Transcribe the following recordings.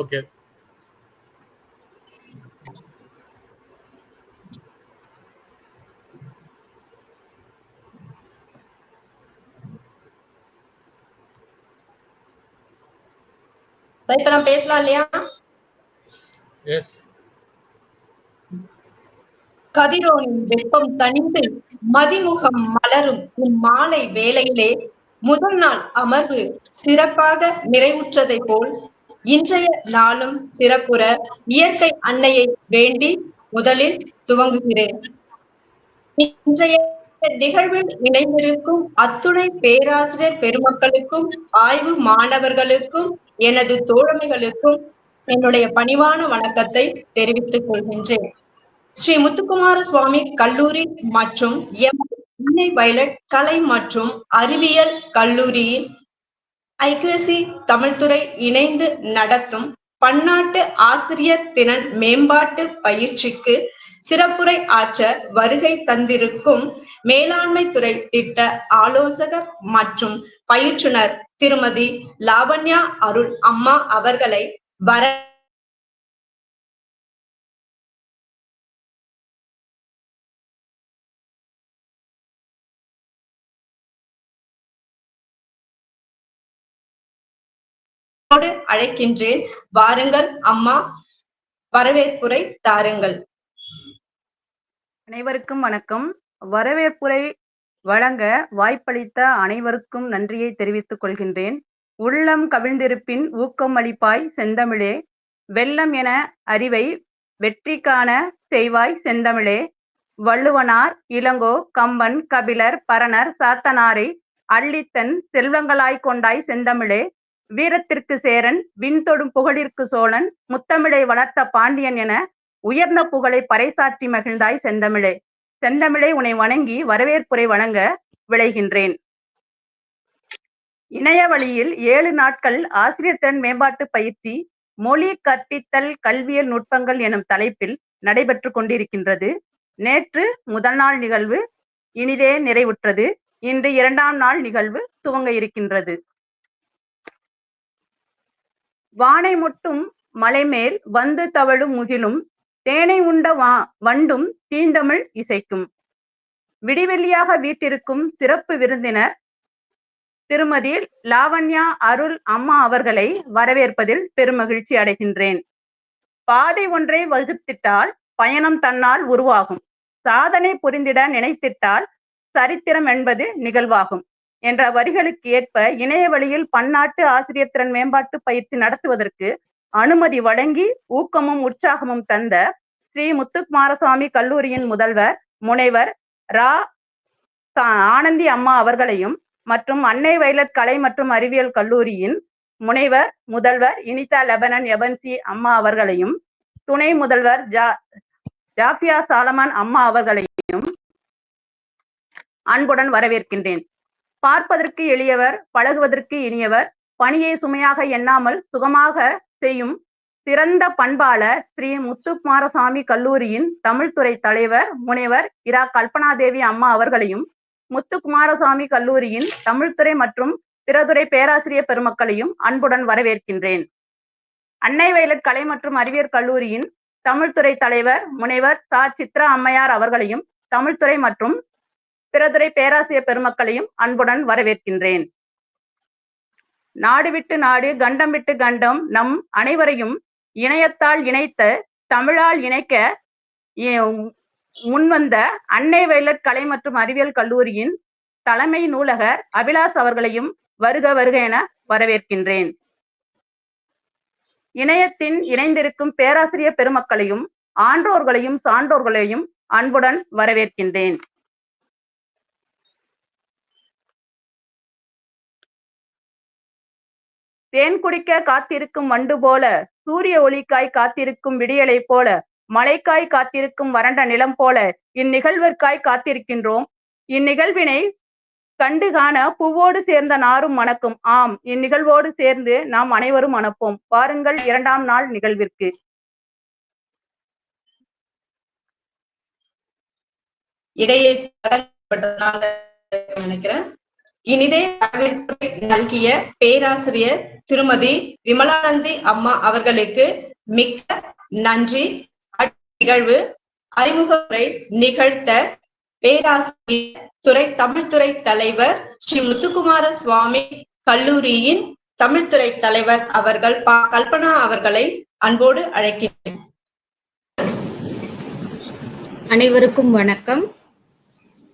Okay. இப்ப நான் பேசலாம் இல்லையா? எஸ். கதிரோனின் வெப்பம் தணிந்து மதிமுகம் மலரும் இம்மாலை வேளையிலே முதல் நாள் அமர்வு சிறப்பாக நிறைவுற்றதை போல் இன்றைய நாளும் சிறப்புற இயற்கை அன்னையை வேண்டி முதலில் துவங்குகிறேன். இன்றைய நிகழ்வில் இணைந்திருக்கும் அத்துணை பேராசிரியர் பெருமக்களுக்கும் ஆய்வு மாணவர்களுக்கும் எனது தோழமைகளுக்கும் என்னுடைய பணிவான வணக்கத்தை தெரிவித்துக் கொள்கின்றேன். ஸ்ரீ முத்துக்குமார சுவாமி கல்லூரி மற்றும் அன்னை வயலட் கலை மற்றும் அறிவியல் கல்லூரியின் ஐக்யூஎஸ்சி தமிழ்துறை இணைந்து நடத்தும் பன்னாட்டு ஆசிரியர் திறன் மேம்பாட்டு பயிற்சிக்கு சிறப்புரை ஆற்ற வருகை தந்திருக்கும் மேலாண்மை துறை திட்ட ஆலோசகர் மற்றும் பயிற்றுனர் திருமதி லாவண்யா அருள் அம்மா அவர்களை அழைக்கின்றேன். வாருங்கள் அம்மா, வரவேற்புரை தாருங்கள். அனைவருக்கும் வணக்கம். வரவேற்புரை வழங்க வாய்ப்பளித்த அனைவருக்கும் நன்றியை தெரிவித்துக் கொள்கின்றேன். உள்ளம் கவிழ்ந்திருப்பின் ஊக்கம் அளிப்பாய் செந்தமிழே, வெள்ளம் என அறிவை வெற்றி காண செய்வாய் செந்தமிழே, வள்ளுவனார் இளங்கோ கம்பன் கபிலர் பரணர் சாத்தனாரை அள்ளித்தன் செல்வங்களாய் கொண்டாய் செந்தமிழே, வீரத்திற்கு சேரன் விண்தொடும் புகழிற்கு சோழன் முத்தமிழை வளர்த்த பாண்டியன் என உயர்ந்த புகழை பறைசாற்றி மகிழ்ந்தாய் செந்தமிழே. செந்தமிழை உன்னை வணங்கி வரவேற்புரை வழங்க விளைகின்றேன். இணைய வழியில் 7 நாட்கள் ஆசிரியர் திறன் மேம்பாட்டு பயிற்சி மொழி கற்பித்தல் கல்வியல் நுட்பங்கள் எனும் தலைப்பில் நடைபெற்று கொண்டிருக்கின்றது. நேற்று முதல் நாள் நிகழ்வு இனிதே நிறைவுற்றது. இன்று 2ஆம் நாள் நிகழ்வு துவங்க இருக்கின்றது. வானை முட்டும் மலைமேல் வந்து தவழும் முகிலும் தேனை உண்ட வண்டும் தீந்தமிழ் இசைக்கும். விடிவெள்ளியாக வீட்டிற்கும் சிறப்பு விருந்தினர் திருமதி லாவண்யா அருள் அம்மா அவர்களை வரவேற்பதில் பெருமகிழ்ச்சி அடைகின்றேன். பாதை ஒன்றை வகுத்திட்டால் பயணம் தன்னால் உருவாகும், சாதனை புரிந்திட நினைத்திட்டால் சரித்திரம் என்பது நிகழ்வாகும் என்ற வரிகளுக்கு ஏற்ப இணைய வழியில் பன்னாட்டு ஆசிரியர் திறன் மேம்பாட்டு பயிற்சி நடத்துவதற்கு அனுமதி வழங்கி ஊக்கமும் உற்சாகமும் தந்த ஸ்ரீ முத்துக்குமாரசுவாமி கல்லூரியின் முதல்வர் முனைவர் ரா ஆனந்தி அம்மா அவர்களையும் மற்றும் அன்னை வயலட் கலை மற்றும் அறிவியல் கல்லூரியின் முனைவர் முதல்வர் இனிதா லெபனன் எபன்சி அம்மா அவர்களையும் துணை முதல்வர் ஜாஃபியா சாலமன் அம்மா அவர்களையும் அன்புடன் வரவேற்கின்றேன். பார்ப்பதற்கு எளியவர், பழகுவதற்கு இனியவர், பணியை சுமையாக எண்ணாமல் சுகமாக செய்யும் சிறந்த பண்பாளர் ஸ்ரீ முத்துக்குமாரசுவாமி கல்லூரியின் தமிழ்துறை தலைவர் முனைவர் இரா கல்பனாதேவி அம்மா அவர்களையும் முத்துக்குமாரசுவாமி கல்லூரியின் தமிழ்துறை மற்றும் பிறதுறை பேராசிரியர் பெருமக்களையும் அன்புடன் வரவேற்கின்றேன். அன்னை வயலட் கலை மற்றும் அறிவியல் கல்லூரியின் தமிழ்துறை தலைவர் முனைவர் சா சித்ரா அம்மையார் அவர்களையும் தமிழ்துறை மற்றும் பிறதுறை பேராசிரியர் பெருமக்களையும் அன்புடன் வரவேற்கின்றேன். நாடு விட்டு நாடு, கண்டம் விட்டு கண்டம் நம் அனைவரையும் இணையத்தால் இணைத்த தமிழால் இணைக்க முன்வந்த அன்னை வயலட் கலை மற்றும் அறிவியல் கல்லூரியின் தலைமை நூலகர் அபிலாஷ் அவர்களையும் வருக வருக என வரவேற்கின்றேன். இணையத்தின் இணைந்திருக்கும் பேராசிரியர் பெருமக்களையும் ஆன்றோர்களையும் சான்றோர்களையும் அன்புடன் வரவேற்கின்றேன். தேன் குடிக்க காத்திருக்கும் வண்டு போல, சூரிய ஒளிக்காய் காத்திருக்கும் விடியலை போல, மழைக்காய் காத்திருக்கும் வறண்ட நிலம் போல இந்நிகழ்விற்காய் காத்திருக்கின்றோம். இந்நிகழ்வினை கண்டு காண பூவோடு சேர்ந்த நாரும் மணக்கும். ஆம், இந்நிகழ்வோடு சேர்ந்து நாம் அனைவரும் மணப்போம். வாருங்கள் 2ஆம் நாள் நிகழ்விற்கு. இடையே நினைக்கிறேன். இனிதே வரவேற்புரை நல்கிய பேராசிரியர் திருமதி விமலானந்தி அம்மா அவர்களுக்கு மிக்க நன்றி. நிகழ்வு அறிமுக உரை நிகழ்த்த பேராசிரியர் தமிழ்துறை தலைவர் ஸ்ரீ முத்துக்குமார சுவாமி கல்லூரியின் தமிழ்துறை தலைவர் அவர்கள் கல்பனா அவர்களை அன்போடு அழைக்கிறேன். அனைவருக்கும் வணக்கம்.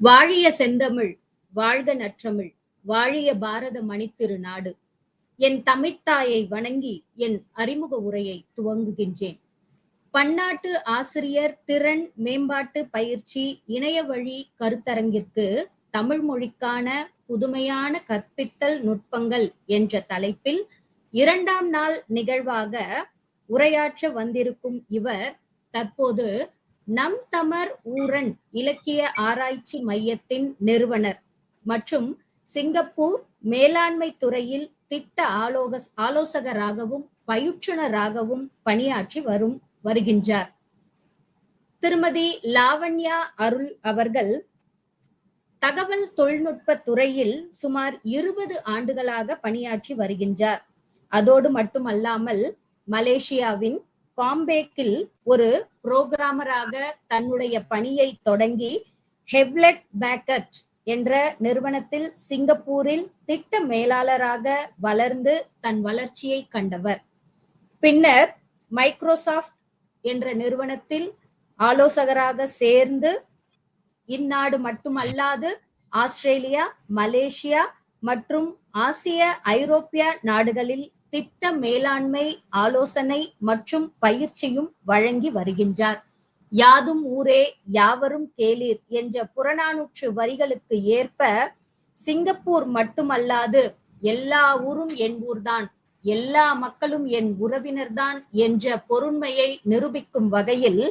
வாழிய செந்தமிழ், வாழ்க நற்றமிழ், வாழிய பாரத மணித்திரு நாடு. என் தமிழ்த்தாயை வணங்கி என் அறிமுக உரையை துவங்குகின்றேன். பன்னாட்டு ஆசிரியர் திறன் மேம்பாட்டு பயிற்சி இணைய வழி கருத்தரங்கிற்கு தமிழ் மொழிக்கான புதுமையான கற்பித்தல் நுட்பங்கள் என்ற தலைப்பில் 2ஆம் நாள் நிகழ்வாக உரையாற்ற வந்திருக்கும் இவர் தற்போது நம் தமர் ஊரன் இலக்கிய ஆராய்ச்சி மையத்தின் நிறுவனர் மற்றும் சிங்கப்பூர் மேலாண்மை துறையில் திட்ட ஆலோசகராகவும் பயிற்றுனராகவும் பணியாற்றி வருகின்றார். திருமதி லாவண்யா அருள் அவர்கள் தகவல் தொழில்நுட்ப துறையில் சுமார் 20 ஆண்டுகளாக பணியாற்றி வருகின்றார். அதோடு மட்டுமல்லாமல் மலேசியாவின் பாம்பேக்கில் ஒரு புரோகிராமராக தன்னுடைய பணியை தொடங்கி ஹெவ்லெட் பேக்கர்ட் என்ற நிறுவனத்தில் சிங்கப்பூரில் திட்ட மேலாளராக வளர்ந்து தன் வளர்ச்சியை கண்டவர். பின்னர் மைக்ரோசாஃப்ட் என்ற நிறுவனத்தில் ஆலோசகராக சேர்ந்து இந்நாடு மட்டுமல்லாது ஆஸ்திரேலியா, மலேசியா மற்றும் ஆசிய ஐரோப்பிய நாடுகளில் திட்ட மேலாண்மை ஆலோசனை மற்றும் பயிற்சியும் வழங்கி வருகின்றார். யாதும் ஊரே யாவரும் கேளீர் என்ற புறநானூற்று வரிகளுக்கு ஏற்ப சிங்கப்பூர் மட்டுமல்லாது எல்லா ஊரும் என் ஊர்தான், எல்லா மக்களும் என் உறவினர்தான் என்ற பொருண்மையை நிரூபிக்கும் வகையில்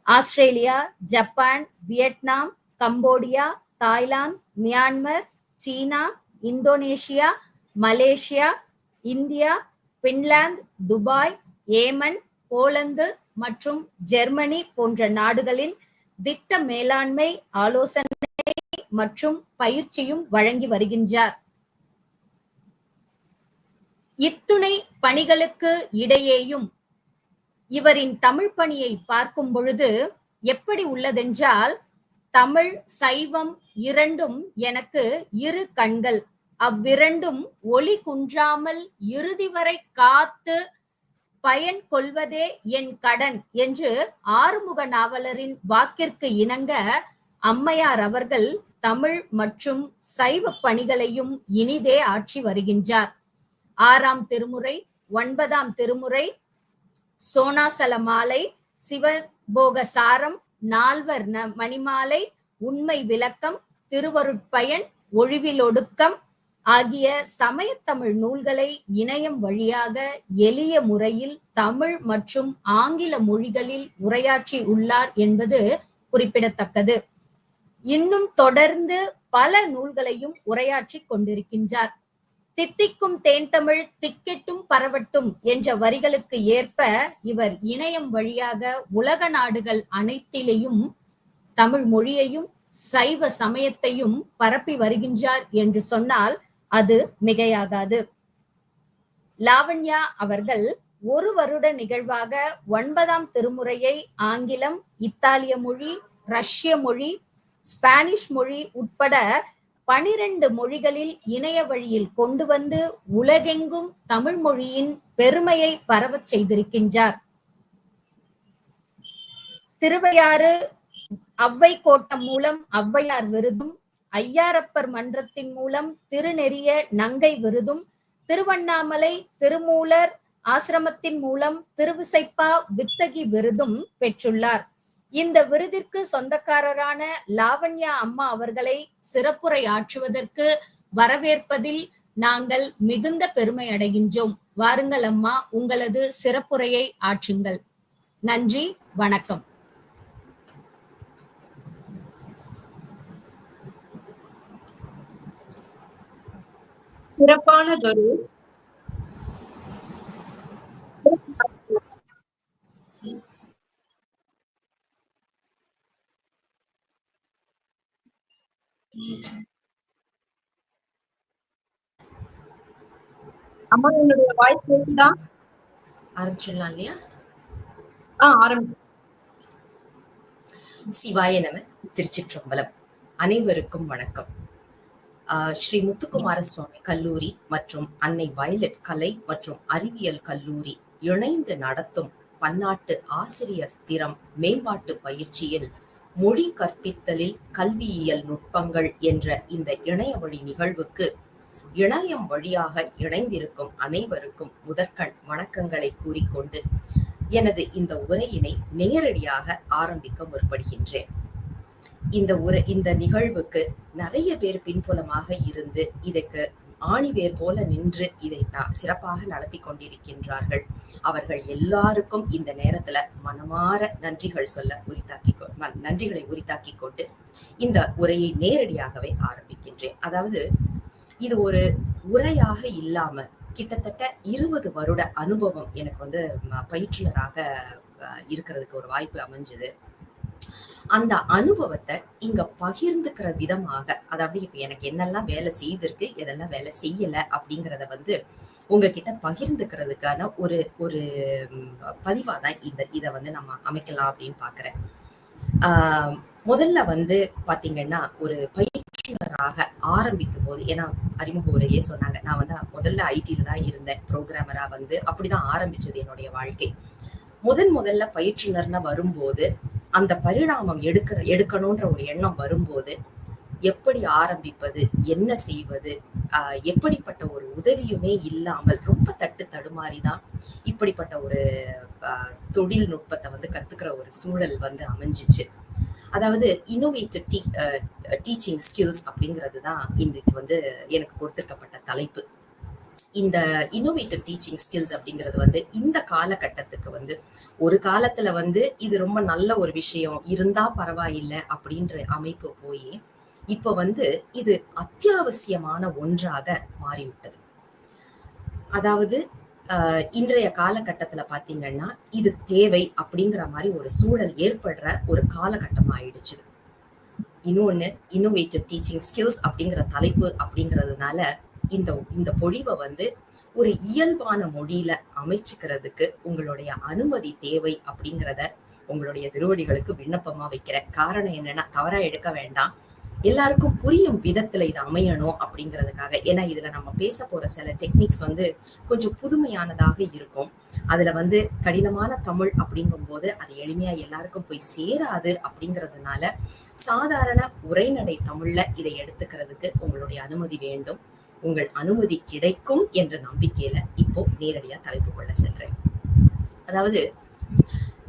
Australia, Japan, Vietnam, Cambodia, Thailand, Myanmar, China, Indonesia, Malaysia, India, Finland, Dubai, Yemen, Poland மற்றும் ஜெர்மனி போன்ற நாடுகளின் திட்ட மேலாண்மை ஆலோசனை மற்றும் பயிற்சியும் வழங்கி வருகின்றார். இத்துணை பணிகளுக்கு இடையேயும் இவரின் தமிழ் பணியை பார்க்கும் பொழுது எப்படி உள்ளதென்றால், தமிழ் சைவம் இரண்டும் எனக்கு இரு கண்கள், அவ்விரண்டும் ஒளி குன்றாமல் இறுதி வரை காத்து பயன் கொள்வதே என் கடன் என்று ஆறுமுக நாவலரின் வாக்கிற்கு இணங்க அம்மையார் அவர்கள் தமிழ் மற்றும் சைவ பணிகளையும் இனிதே ஆற்றி வருகின்றார். 6ஆம் திருமுறை, 9ஆம் திருமுறை, சோனாசல மாலை, சிவபோக சாரம், 4 மணிமாலை, உண்மை விளக்கம், திருவருட்பயன், ஒழிவிலொடுக்கம் ஆகிய சமயத்தமிழ் நூல்களை இணையம் வழியாக எளிய முறையில் தமிழ் மற்றும் ஆங்கில மொழிகளில் உரையாற்றி உள்ளார் என்பது குறிப்பிடத்தக்கது. இன்னும் தொடர்ந்து பல நூல்களையும் உரையாற்றி கொண்டிருக்கின்றார். தித்திக்கும் தேன் தமிழ் திக்கெட்டும் பரவட்டும் என்ற வரிகளுக்கு ஏற்ப இவர் இணையம் வழியாக உலக நாடுகள் அனைத்திலேயும் தமிழ் மொழியையும் சைவ சமயத்தையும் பரப்பி வருகின்றார் என்று சொன்னால் அது மிகையாகாது. லாவண்யா அவர்கள் 1 வருட நிகழ்வாக 9ஆம் திருமுறையை ஆங்கிலம், இத்தாலிய மொழி, ரஷ்ய மொழி, ஸ்பானிஷ் மொழி உட்பட 12 மொழிகளில் இணைய வழியில் கொண்டு வந்து உலகெங்கும் தமிழ் மொழியின் பெருமையை பரவச் செய்திருக்கின்றார். திருவையாறு அவ்வை கோட்டம் மூலம் ஔவையார் விருதும், ஐயாரப்பர் மன்றத்தின் மூலம் திருநெறிய நங்கை விருதும், திருவண்ணாமலை திருமூலர் ஆசிரமத்தின் மூலம் திருவிசைப்பா வித்தகி விருதும் பெற்றுள்ளார். இந்த விருதிற்கு சொந்தக்காரரான லாவண்யா அம்மா அவர்களை சிறப்புரை ஆற்றுவதற்கு வரவேற்பதில் நாங்கள் மிகுந்த பெருமை அடைகின்றோம். வாருங்கள் அம்மா, உங்களது சிறப்புரையை ஆற்றுங்கள். நன்றி, வணக்கம். சிறப்பானதொரு அம்மா என்னுடைய வாய்ஸ் கேக்குதா? ஆரம்பிச்சிடலாம் இல்லையா? ஆரம்பி. சிவாய நம. திருச்சிற்றம்பலம். அனைவருக்கும் வணக்கம். ஸ்ரீ முத்துக்குமார சுவாமி கல்லூரி மற்றும் அன்னை வயலட் கலை மற்றும் அறிவியல் கல்லூரி இணைந்து நடத்தும் பன்னாட்டு ஆசிரியர் திறம் மேம்பாட்டு பயிற்சியில் மொழி கற்பித்தலில் கல்வியியல் நுட்பங்கள் என்ற இந்த இணைய வழி நிகழ்வுக்கு இணையம் வழியாக இணைந்திருக்கும் அனைவருக்கும் முதற்கண் வணக்கங்களை கூறிக்கொண்டு எனது இந்த உரையினை நேரடியாக ஆரம்பிக்க முற்படுகின்றேன். இந்த நிகழ்வுக்கு நிறைய பேர் பின்புலமாக இருந்து இதற்கு ஆணிவேர் போல நின்று இதை சிறப்பாக நடத்தி கொண்டிருக்கின்றார்கள். அவர்கள் எல்லாருக்கும் இந்த நேரத்துல மனமாற நன்றிகளை உரித்தாக்கி கொண்டு இந்த உரையை நேரடியாகவே ஆரம்பிக்கின்றேன். அதாவது இது ஒரு உரையாக இல்லாம கிட்டத்தட்ட 20 வருட அனுபவம் எனக்கு பயிற்றுனராக இருக்கிறதுக்கு ஒரு வாய்ப்பு அமைஞ்சது. அந்த அனுபவத்தை இங்க பகிர்ந்துக்கிற விதமாக, அதாவது இப்ப எனக்கு என்னெல்லாம் வேலை செய்திருக்கு, எதெல்லாம் வேலை செய்யல அப்படிங்கிறத உங்ககிட்ட பகிர்ந்துக்கிறதுக்கான ஒரு ஒரு பதிவாதான் இதை நம்ம அமைக்கலாம் அப்படின்னு பாக்குறேன். முதல்ல பாத்தீங்கன்னா ஒரு பயிற்றுனராக ஆரம்பிக்கும் போது, ஏன்னா அறிமுக உரையே சொன்னாங்க, நான் முதல்ல ஐடில தான் இருந்தேன், ப்ரோக்ராமரா அப்படிதான் ஆரம்பிச்சது என்னுடைய வாழ்க்கை. முதல்ல பயிற்றுனர்னு வரும்போது அந்த பரிணாமம் எடுக்கணும்ன்ற ஒரு எண்ணம் வரும்போது எப்படி ஆரம்பிப்பது, என்ன செய்வது, எப்படிப்பட்ட ஒரு உதவியுமே இல்லாமல் ரொம்ப தடுமாறிதான் இப்படிப்பட்ட ஒரு தொழில்நுட்பத்தை கத்துக்கிற ஒரு சூழல் அமைஞ்சிச்சு. அதாவது இன்னோவேட்டிவ் டீச்சிங் ஸ்கில்ஸ் அப்படிங்கிறது தான் இன்றைக்கு எனக்கு கொடுத்திருக்கப்பட்ட தலைப்பு. இந்த இன்னோவேட்டிவ் டீச்சிங் ஸ்கில்ஸ் அப்படிங்கிறது இந்த காலகட்டத்துக்கு ஒரு காலத்துல இது ரொம்ப நல்ல ஒரு விஷயம், இருந்தா பரவாயில்லை அப்படின்ற அமைப்பு போய் இப்ப இது அத்தியாவசியமான ஒன்றாக மாறிவிட்டது. அதாவது இன்றைய காலகட்டத்துல பாத்தீங்கன்னா இது தேவை அப்படிங்கிற மாதிரி ஒரு சூழல் ஏற்படுற ஒரு காலகட்டம் ஆயிடுச்சு. இன்னொன்னு, இன்னோவேட்டிவ் டீச்சிங் ஸ்கில்ஸ் அப்படிங்கிற தலைப்பு அப்படிங்கிறதுனால இந்த பொழிவை ஒரு இயல்பான மொழியில அமைச்சுக்கிறதுக்கு உங்களுடைய அனுமதி தேவை அப்படிங்கிறத உங்களுடைய திருவடிகளுக்கு விண்ணப்பமா வைக்கிறேன். காரணம் என்னன்னா, தவறா எடுக்க வேண்டாம், எல்லாருக்கும் புரியும் விதத்துல இது அமையணும் அப்படிங்கிறதுக்காக. ஏன்னா இதுல நம்ம பேச போற சில டெக்னிக்ஸ் கொஞ்சம் புதுமையானதாக இருக்கும். அதுல கடினமான தமிழ் அப்படிங்கும் போது அது எளிமையா எல்லாருக்கும் போய் சேராது. அப்படிங்கிறதுனால சாதாரண உரைநடை தமிழ்ல இதை எடுத்துக்கிறதுக்கு உங்களுடைய அனுமதி வேண்டும். உங்கள் அனுமதி கிடைக்கும் என்ற நம்பிக்கையில இப்போ நேரடியா தலைப்பு கொள்ள செல்றேன். அதாவது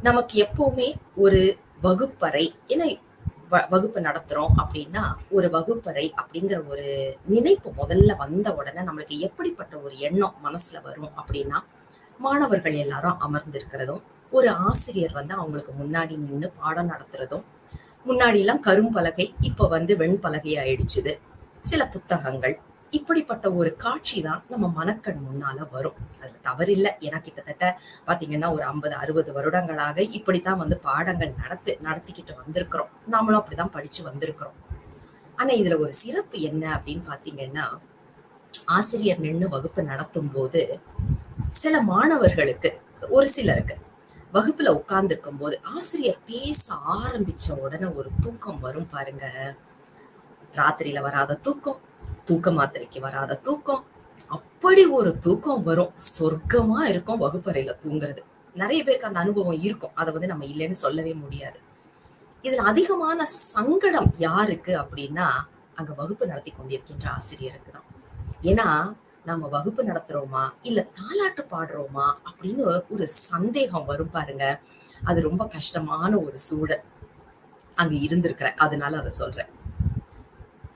நமக்கு எப்பவுமே ஒரு வகுப்பறை, ஏன்னா வகுப்பு நடத்துறோம் அப்படின்னா ஒரு வகுப்பறை அப்படிங்கிற ஒரு நினைப்பு முதல்ல வந்த உடனே நம்மளுக்கு எப்படிப்பட்ட ஒரு எண்ணம் மனசுல வரும் அப்படின்னா, மாணவர்கள் எல்லாரும் அமர்ந்திருக்கிறதும், ஒரு ஆசிரியர் அவங்களுக்கு முன்னாடி நின்று பாடம் நடத்துறதும், முன்னாடி எல்லாம் கரும்பலகை இப்ப வெண்பலகை ஆயிடுச்சுது, சில புத்தகங்கள், இப்படிப்பட்ட ஒரு காட்சி தான் நம்ம மனக்கண் முன்னால வரும். அதுல தவறில்லை. ஏன்னா கிட்டத்தட்ட பாத்தீங்கன்னா ஒரு 50-60 வருடங்களாக இப்படித்தான் பாடங்கள் நடத்திக்கிட்டு வந்திருக்கிறோம். நாமளும் அப்படிதான் படிச்சு வந்திருக்கிறோம். ஆனா இதுல ஒரு சிறப்பு என்ன அப்படின்னு பாத்தீங்கன்னா, ஆசிரியர் நின்று வகுப்பு நடத்தும் போது சில மாணவர்களுக்கு, ஒரு சிலருக்கு வகுப்புல உட்கார்ந்து இருக்கும் போது ஆசிரியர் பேச ஆரம்பிச்ச உடனே ஒரு தூக்கம் வரும் பாருங்க. ராத்திரியில வராத தூக்கம், தூக்க மாத்திரைக்கு வராத தூக்கம், அப்படி ஒரு தூக்கம் வரும். சொர்க்கமா இருக்கும் வகுப்பறையில தூங்குறது. நிறைய பேருக்கு அந்த அனுபவம் இருக்கும். அதை நம்ம இல்லைன்னு சொல்லவே முடியாது. இதுல அதிகமான சங்கடம் யாருக்கு அப்படின்னா, அங்க வகுப்பு நடத்தி கொண்டிருக்கின்ற ஆசிரியருக்கு தான். ஏன்னா நம்ம வகுப்பு நடத்துறோமா இல்ல தாலாட்டு பாடுறோமா அப்படின்னு ஒரு சந்தேகம் வரும் பாருங்க. அது ரொம்ப கஷ்டமான ஒரு சூழல் அங்க இருந்திருக்கிறேன், அதனால அதை சொல்றேன்.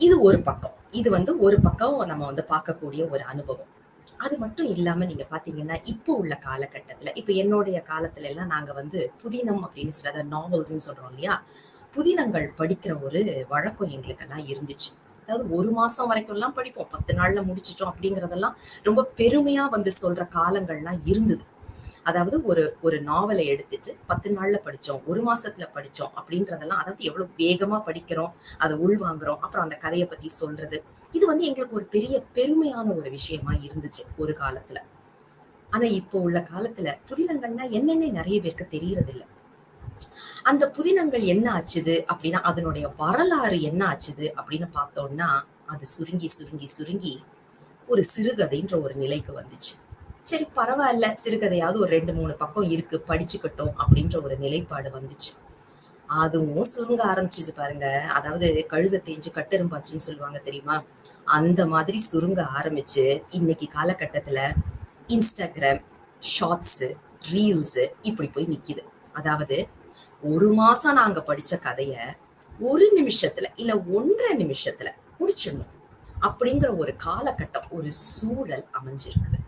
இது ஒரு பக்கம். இது ஒரு பக்கம் நம்ம பார்க்கக்கூடிய ஒரு அனுபவம். அது மட்டும் இல்லாம நீங்க பாத்தீங்கன்னா, இப்போ உள்ள காலகட்டத்துல, இப்ப என்னுடைய காலத்துல எல்லாம் நாங்க புதினம் அப்படின்னு சொல்ற நாவல்ஸ்ன்னு சொல்றோம் இல்லையா, புதினங்கள் படிக்கிற ஒரு வழக்கம் எங்களுக்கெல்லாம் இருந்துச்சு. அதாவது 1 மாசம் வரைக்கும் எல்லாம் படிப்போம், 10 நாள்ல முடிச்சிட்டோம் அப்படிங்கறதெல்லாம் ரொம்ப பெருமையா சொல்ற காலங்கள்லாம் இருந்தது. அதாவது ஒரு நாவலை எடுத்துட்டு 10 நாள்ல படிச்சோம், 1 மாசத்துல படிச்சோம் அப்படின்றதெல்லாம், அதாவது எவ்வளவு வேகமா படிக்கிறோம், அதை உள்வாங்குறோம், அப்புறம் அந்த கதையை பத்தி சொல்றது, இது வந்து எங்களுக்கு ஒரு பெரிய பெருமையான ஒரு விஷயமா இருந்துச்சு ஒரு காலத்துல. ஆனா இப்போ உள்ள காலத்துல புதினங்கள்னா என்னன்னே நிறைய பேருக்கு தெரியறது இல்ல. அந்த புதினங்கள் என்ன ஆச்சுது அப்படின்னா, அதனுடைய வரலாறு என்ன ஆச்சுது அப்படின்னு பார்த்தோம்னா, அது சுருங்கி சுருங்கி சுருங்கி ஒரு சிறுகதைன்ற ஒரு நிலைக்கு வந்துச்சு. சரி பரவாயில்ல, சிறுகதையாவது ஒரு 2-3 பக்கம் இருக்கு, படிச்சுக்கட்டும் அப்படின்ற ஒரு நிலைப்பாடு வந்துச்சு. அதுவும் சுருங்க ஆரம்பிச்சுச்சு பாருங்க. அதாவது கழுதை தேஞ்சு கட்டெரும்பாச்சுன்னு சொல்லுவாங்க தெரியுமா? அந்த மாதிரி சுருங்க ஆரம்பிச்சு இன்னைக்கு காலகட்டத்துல இன்ஸ்டாகிராம், ஷார்ட்ஸ், ரீல்ஸ் இப்படி போய் நிக்குது. அதாவது 1 மாசம் நாங்க படிச்ச கதைய 1 நிமிஷத்துல இல்ல 1.5 நிமிஷத்துல முடிச்சிடணும் அப்படிங்கிற ஒரு காலகட்டம், ஒரு சூழல் அமைஞ்சிருக்குது.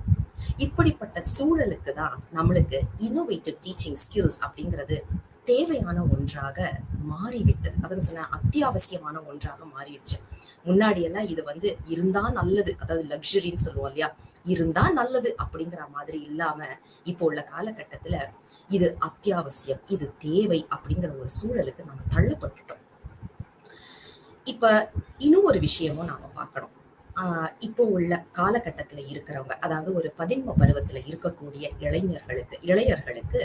இப்படிப்பட்ட சூழலுக்கு தான் நம்மளுக்கு இன்னோவேட்டிவ் டீச்சிங் ஸ்கில்ஸ் அப்படிங்கிறது தேவையான ஒன்றாக மாறிவிட்டது. அதான் சொன்ன அத்தியாவசியமான ஒன்றாக மாறிடுச்சு. முன்னாடி எல்லாம் இது வந்து இருந்தா நல்லது, அதாவது லக்ஸரின்னு சொல்லுவோம் இல்லையா, இருந்தா நல்லது அப்படிங்கிற மாதிரி இல்லாம இப்போ உள்ள காலகட்டத்துல இது அத்தியாவசியம், இது தேவை அப்படிங்கிற ஒரு சூழலுக்கு நம்ம தள்ளப்பட்டுட்டோம். இப்ப இன்னும் ஒரு விஷயமும் நாம பார்க்கணும். இப்போ உள்ள காலகட்டத்துல இருக்கிறவங்க, அதாவது ஒரு 11 பருவத்துல இருக்கக்கூடிய இளைஞர்களுக்கு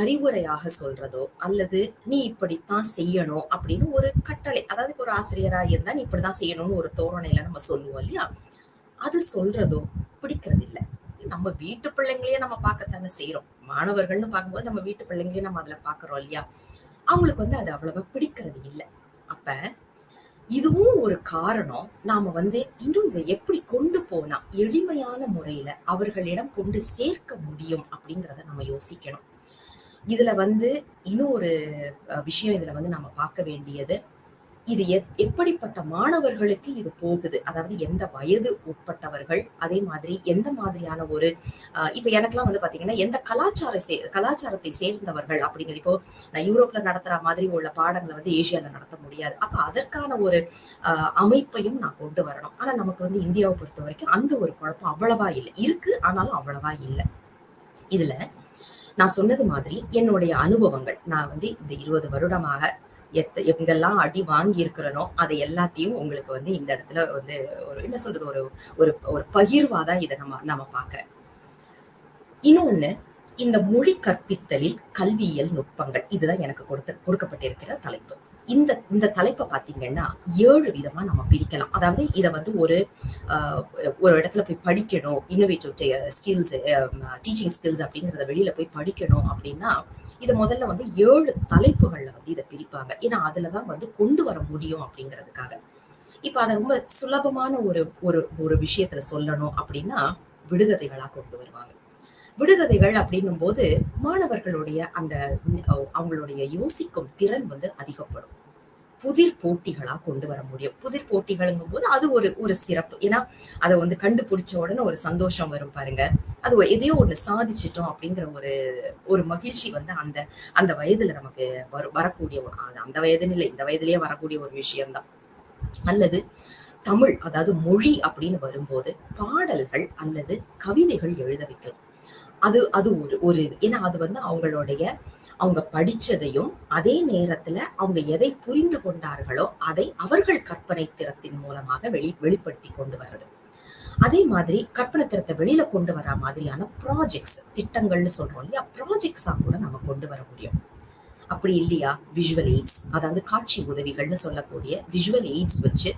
அறிவுரையாக சொல்றதோ அல்லது நீ இப்படித்தான் செய்யணும் அப்படின்னு ஒரு கட்டளை, அதாவது ஒரு ஆசிரியரா இருந்தா நீ இப்படிதான் செய்யணும்னு ஒரு தோரணையில நம்ம சொல்லுவோம் இல்லையா, அது சொல்றதோ பிடிக்கிறது இல்லை. நம்ம வீட்டு பிள்ளைங்களையே நம்ம பார்க்கத்தானே செய்யறோம். மாணவர்கள்னு பார்க்கும்போது நம்ம வீட்டு பிள்ளைங்களையே நம்ம அதுல பாக்குறோம் இல்லையா, அவங்களுக்கு வந்து அது அவ்வளவா பிடிக்கிறது இல்லை. அப்ப இதுவும் ஒரு காரணம். நாம வந்து இன்னும் இதை எப்படி கொண்டு போனா எளிமையான முறையில அவர்களிடம் கொண்டு சேர்க்க முடியும் அப்படிங்கிறத நம்ம யோசிக்கணும். இதுல வந்து இன்னும் ஒரு விஷயம் இதுல வந்து நம்ம பார்க்க வேண்டியது, இது எப்படிப்பட்ட மாணவர்களுக்கு இது போகுது, அதாவது எந்த வயது உட்பட்டவர்கள், அதே மாதிரி எந்த மாதிரியான ஒரு இப்ப எனக்கெல்லாம் வந்து பாத்தீங்கன்னா எந்த கலாச்சாரத்தை சேர்ந்தவர்கள் அப்படிங்கிற, இப்போ நான் யூரோப்ல நடத்துற மாதிரி உள்ள பாடங்களை வந்து ஏசியால நடத்த முடியாது. அப்ப அதற்கான ஒரு அமைப்பையும் நான் கொண்டு வரணும். ஆனா நமக்கு வந்து இந்தியாவை பொறுத்த வரைக்கும் அந்த ஒரு குழப்பம் அவ்வளவா இல்லை, இருக்கு ஆனாலும் அவ்வளவா இல்லை. இதுல நான் சொன்னது மாதிரி என்னுடைய அனுபவங்கள், நான் வந்து இந்த 20 வருடமாக எங்கெல்லாம் அடி வாங்கி இருக்கிறனோ அதை எல்லாத்தையும் உங்களுக்கு வந்து இந்த இடத்துல வந்து ஒரு என்ன சொல்றது, ஒரு ஒரு பகிர்வாதான் இதை நம்ம பார்க்கிறேன். இன்னொன்னு, இந்த மொழி கற்பித்தலில் கல்வியியல் நுட்பங்கள், இதுதான் எனக்கு கொடுக்கப்பட்டிருக்கிற தலைப்பு. இந்த தலைப்பை பாத்தீங்கன்னா 7 விதமா நம்ம பிரிக்கலாம். அதாவது இதை வந்து ஒரு இடத்துல போய் படிக்கணும், இன்னோவேட்டிவ் ஸ்கில்ஸ், டீச்சிங் ஸ்கில்ஸ் அப்படிங்கறத வெளியில போய் படிக்கணும் அப்படின்னா இதை முதல்ல வந்து 7 தலைப்புகள்ல வந்து இதை பிரிப்பாங்க. ஏன்னா அதுலதான் வந்து கொண்டு வர முடியும் அப்படிங்கிறதுக்காக. இப்ப அதை ரொம்ப சுலபமான ஒரு விஷயத்துல சொல்லணும் அப்படின்னா விடுகதைகளா கொண்டு வருவாங்க. விடுகதைகள் அப்படின்னும் போது மாணவர்களுடைய அந்த அவங்களுடைய யோசிக்கும் திறன் வந்து அதிகப்படும். புதிர் போட்டிகளா கொண்டு வர முடியும். புதிர் போட்டிகளுங்கும் போது அது ஒரு சிறப்பு. ஏன்னா அதை வந்து கண்டுபிடிச்ச உடனே ஒரு சந்தோஷம் வரும் பாருங்க, அது எதையோ ஒண்ணு சாதிச்சிட்டோம் அப்படிங்கிற ஒரு மகிழ்ச்சி வந்து அந்த வயதுல நமக்கு வரக்கூடிய, அந்த வயதுன்னு இல்லை, இந்த வயதிலேயே வரக்கூடிய ஒரு விஷயம்தான். அல்லது தமிழ், அதாவது மொழி அப்படின்னு வரும்போது பாடல்கள் அல்லது கவிதைகள் எழுத வைக்கலாம். அது ஒரு ஏன்னா அது வந்து அவங்க படிச்சதையும் அதே நேரத்துல அவங்க எதை புரிந்து கொண்டார்களோ அதை அவர்கள் கற்பனை திறத்தின் மூலமாக வெளிப்படுத்தி கொண்டு வர்றது. அதே மாதிரி கற்பனை திறத்தை வெளியில கொண்டு வர மாதிரியான ப்ராஜெக்ட்ஸ், திட்டங்கள்னு சொல்றோம் இல்லையா, ப்ராஜெக்ட்ஸா கூட நம்ம கொண்டு வர முடியும். அப்படி இல்லையா விஷுவல் எய்ட்ஸ், அதாவது காட்சி உதவிகள்னு சொல்லக்கூடிய விஷுவல் எய்ட்ஸ் வச்சு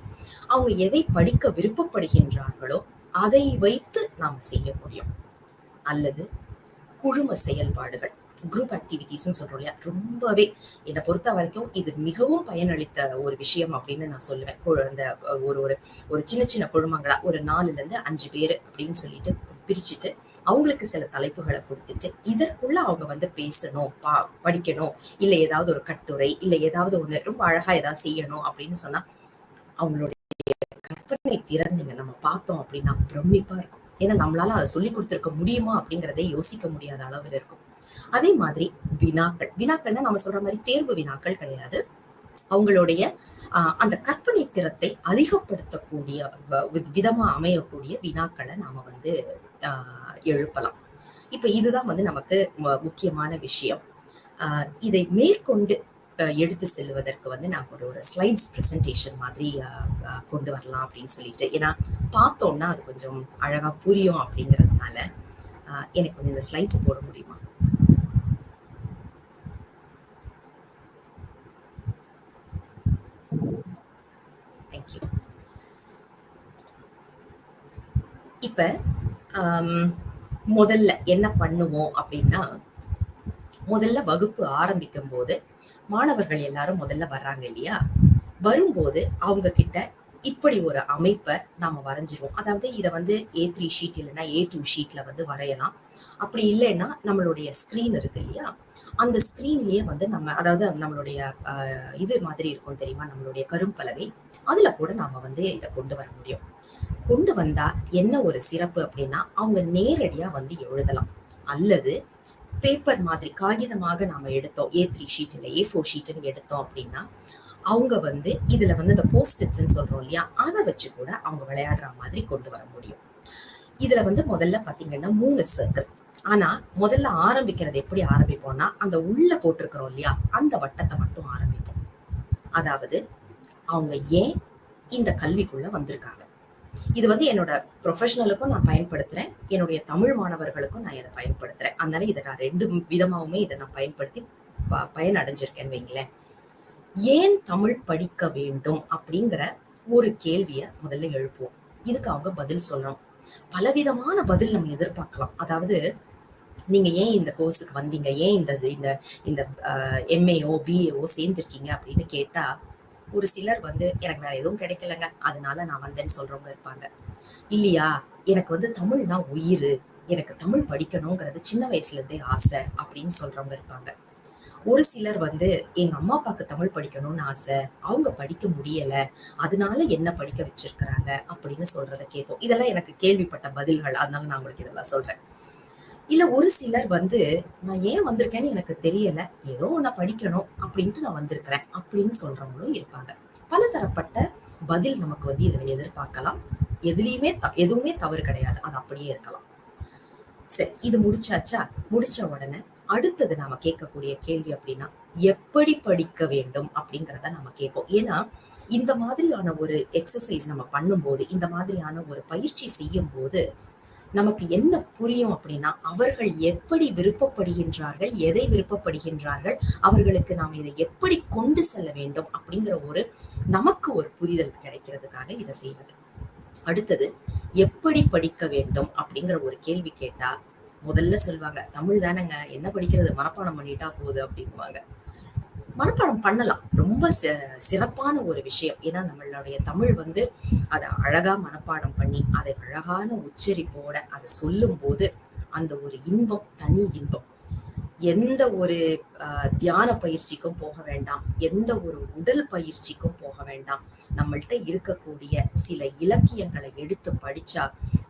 அவங்க எதை படிக்க விருப்பப்படுகின்றார்களோ அதை வைத்து நாம செய்ய முடியும். அல்லது குழும செயல்பாடுகள், குரூப் ஆக்டிவிட்டிஸ் சொல்றோம் இல்லையா, ரொம்பவே என்னை பொறுத்த வரைக்கும் இது மிகவும் பயனளித்த ஒரு விஷயம் அப்படின்னு நான் சொல்லுவேன். இந்த ஒரு சின்ன சின்ன குழுமங்களா ஒரு 4-5 பேர் அப்படின்னு சொல்லிட்டு பிரிச்சுட்டு அவங்களுக்கு சில தலைப்புகளை கொடுத்துட்டு இதற்குள்ள அவங்க வந்து பேசணும், படிக்கணும், இல்ல ஏதாவது ஒரு கட்டுரை, இல்ல ஏதாவது ஒண்ணு ரொம்ப அழகா ஏதாவது செய்யணும் அப்படின்னு சொன்னா அவங்களுடைய கற்பனை திறன் நீங்க நம்ம பார்த்தோம் அப்படின்னா பிரமிப்பா இருக்கும். ஏன்னா நம்மளால அதை சொல்லி கொடுத்திருக்க முடியுமா அப்படிங்கறதை யோசிக்க முடியாத அளவில் இருக்கும். அதே மாதிரி வினாக்கள்னா நம்ம சொல்ற மாதிரி தேர்வு வினாக்கள் கிடையாது. அவங்களுடைய அந்த கற்பனை திறத்தை அதிகப்படுத்தக்கூடிய விதமா அமையக்கூடிய வினாக்களை நாம வந்து எழுப்பலாம். இப்ப இதுதான் வந்து நமக்கு முக்கியமான விஷயம். இதை மேற்கொண்டு எடுத்து செல்வதற்கு வந்து நாங்கள் ஒரு ஸ்லைட்ஸ் ப்ரெசன்டேஷன் மாதிரி கொண்டு வரலாம் அப்படின்னு சொல்லிட்டு, ஏன்னா பார்த்தோம்னா அது கொஞ்சம் அழகா புரியும் அப்படிங்கிறதுனால எனக்கு வந்து இந்த ஸ்லைட்ஸ் போட முடியுமா? தேங்க்யூ. இப்ப முதல்ல என்ன பண்ணுவோம் அப்படின்னா, முதல்ல வகுப்பு ஆரம்பிக்கும் போது மாணவர்கள் எல்லாரும் முதல்ல வர்றாங்க இல்லையா, வரும்போது அவங்க கிட்ட இப்படி ஒரு அமைப்பை நாம வரைஞ்சிருவோம். அதாவது இதை வந்து A3 ஷீட் இல்லைன்னா A2 ஷீட்ல வந்து வரையலாம். அப்படி இல்லைன்னா நம்மளுடைய ஸ்கிரீன் இருக்கு இல்லையா, அந்த ஸ்கிரீன்லயே வந்து நம்ம, அதாவது நம்மளுடைய இது மாதிரி இருக்கும் தெரியுமா, நம்மளுடைய கரும்பலகை, அதுல கூட நாம வந்து இதை கொண்டு வர முடியும். கொண்டு வந்தா என்ன ஒரு சிறப்பு அப்படின்னா, அவங்க நேரடியா வந்து எழுதலாம். அல்லது பேப்பர் மாதிரி காகிதமாக நாம எடுத்தோம், A3 ஷீட் இல்ல A4 ஷீட்னு எடுத்தோம் அப்படின்னா, அவங்க வந்து இதுல வந்து இந்த போஸ்டிட்ஸ்ன்னு சொல்றோம் இல்லையா, அதை வச்சு கூட அவங்க விளையாடுற மாதிரி கொண்டு வர முடியும். இதுல வந்து முதல்ல பாத்தீங்கன்னா 3 சர்க்கிள். ஆனா முதல்ல ஆரம்பிக்கிறது எப்படி ஆரம்பிப்போம்னா, அந்த உள்ள போட்டிருக்கிறோம் இல்லையா, அந்த வட்டத்தை மட்டும் ஆரம்பிப்போம். அதாவது அவங்க ஏன் இந்த கல்விக்குள்ள வந்திருக்காங்க. இது வந்து என்னோட ப்ரொஃபஷனலுக்கும் நான் பயன்படுத்துறேன், என்னுடைய தமிழ் மாணவர்களுக்கும் நான் இதை பயன்படுத்துறேன். அதனால இதை நான் 2 விதமாவுமே இதை நான் பயன்படுத்தி பயனடைஞ்சிருக்கேன்னு வைங்களேன். ஏன் தமிழ் படிக்க வேண்டும் அப்படிங்கிற ஒரு கேள்வியை முதல்ல எழுப்புவோம். இதுக்கு அவங்க பதில் சொல்லணும். பலவிதமான பதில் நம்ம எதிர்பார்க்கலாம். அதாவது நீங்க ஏன் இந்த கோர்ஸுக்கு வந்தீங்க, ஏன் இந்த MAO BAO சேர்ந்திருக்கீங்க அப்படின்னு கேட்டா, ஒரு சிலர் வந்து எனக்கு வேற எதுவும் கிடைக்கலங்க அதனால நான் வந்தேன்னு சொல்றவங்க இருப்பாங்க. இல்லையா, எனக்கு வந்து தமிழ்னா உயிர், எனக்கு தமிழ் படிக்கணுங்கிறது சின்ன வயசுல இருந்தே ஆசை அப்படின்னு சொல்றவங்க இருப்பாங்க. ஒரு சிலர் வந்து எங்க அம்மா அப்பாவுக்கு தமிழ் படிக்கணும்னு ஆசை, அவங்க படிக்க முடியல, அதனால என்ன படிக்க வச்சிருக்கிறாங்க அப்படின்னு சொல்றத கேட்போம். இதெல்லாம் எனக்கு கேள்விப்பட்ட பதில்கள், அதனால நான் உங்களுக்கு இதெல்லாம் சொல்றேன். இல்ல ஒரு சிலர் வந்து நான் ஏன் வந்திருக்கேன்னு எனக்கு தெரியல, ஏதோ நான் படிக்கணும் அப்படின்ட்டு நான் வந்திருக்கிறேன் அப்படின்னு சொல்றவங்களும் இருப்பாங்க. பலதரப்பட்ட பதில் நமக்கு வந்து இதுல எதிர்பார்க்கலாம். எதுவுமே தவறு கிடையாது, அது அப்படியே இருக்கலாம். சரி, இது முடிச்சாச்சா? முடிச்ச உடனே அடுத்தது நாம கேட்கக்கூடிய கேள்வி அப்படின்னா, எப்படி படிக்க வேண்டும் அப்படிங்கிறத நம்ம கேட்போம். ஏன்னா இந்த மாதிரியான ஒரு எக்ஸசைஸ் நம்ம பண்ணும்போது, இந்த மாதிரியான ஒரு பயிற்சி செய்யும் போது நமக்கு என்ன புரியும் அப்படின்னா, அவர்கள் எப்படி விருப்பப்படுகின்றார்கள், எதை விருப்பப்படுகின்றார்கள், அவர்களுக்கு நாம் இதை எப்படி கொண்டு செல்ல வேண்டும் அப்படிங்கிற நமக்கு ஒரு புரிதல் கிடைக்கிறதுக்காக இதை செய்யறது. அடுத்தது எப்படி படிக்க வேண்டும் அப்படிங்கிற ஒரு கேள்வி கேட்டா முதல்ல சொல்லுவாங்க, தமிழ் தானேங்க, என்ன படிக்கிறது, மனப்பாடம் பண்ணிட்டா போகுது அப்படின்வாங்க. மனப்பாடம் பண்ணலாம், ரொம்ப சிறப்பான ஒரு விஷயம். ஏன்னா நம்மளுடைய தமிழ் வந்து அதை அழகா மனப்பாடம் பண்ணி அதை அழகான உச்சரிப்போட அதை சொல்லும் போது அந்த ஒரு இன்பம் தனி இன்பம். எந்த ஒரு தியான பயிற்சிக்கும் போக வேண்டாம், எந்த ஒரு உடல் பயிற்சிக்கும் போக வேண்டாம். நம்மள்ட்ட இருக்கக்கூடிய சில இலக்கியங்களை எடுத்து படிச்சா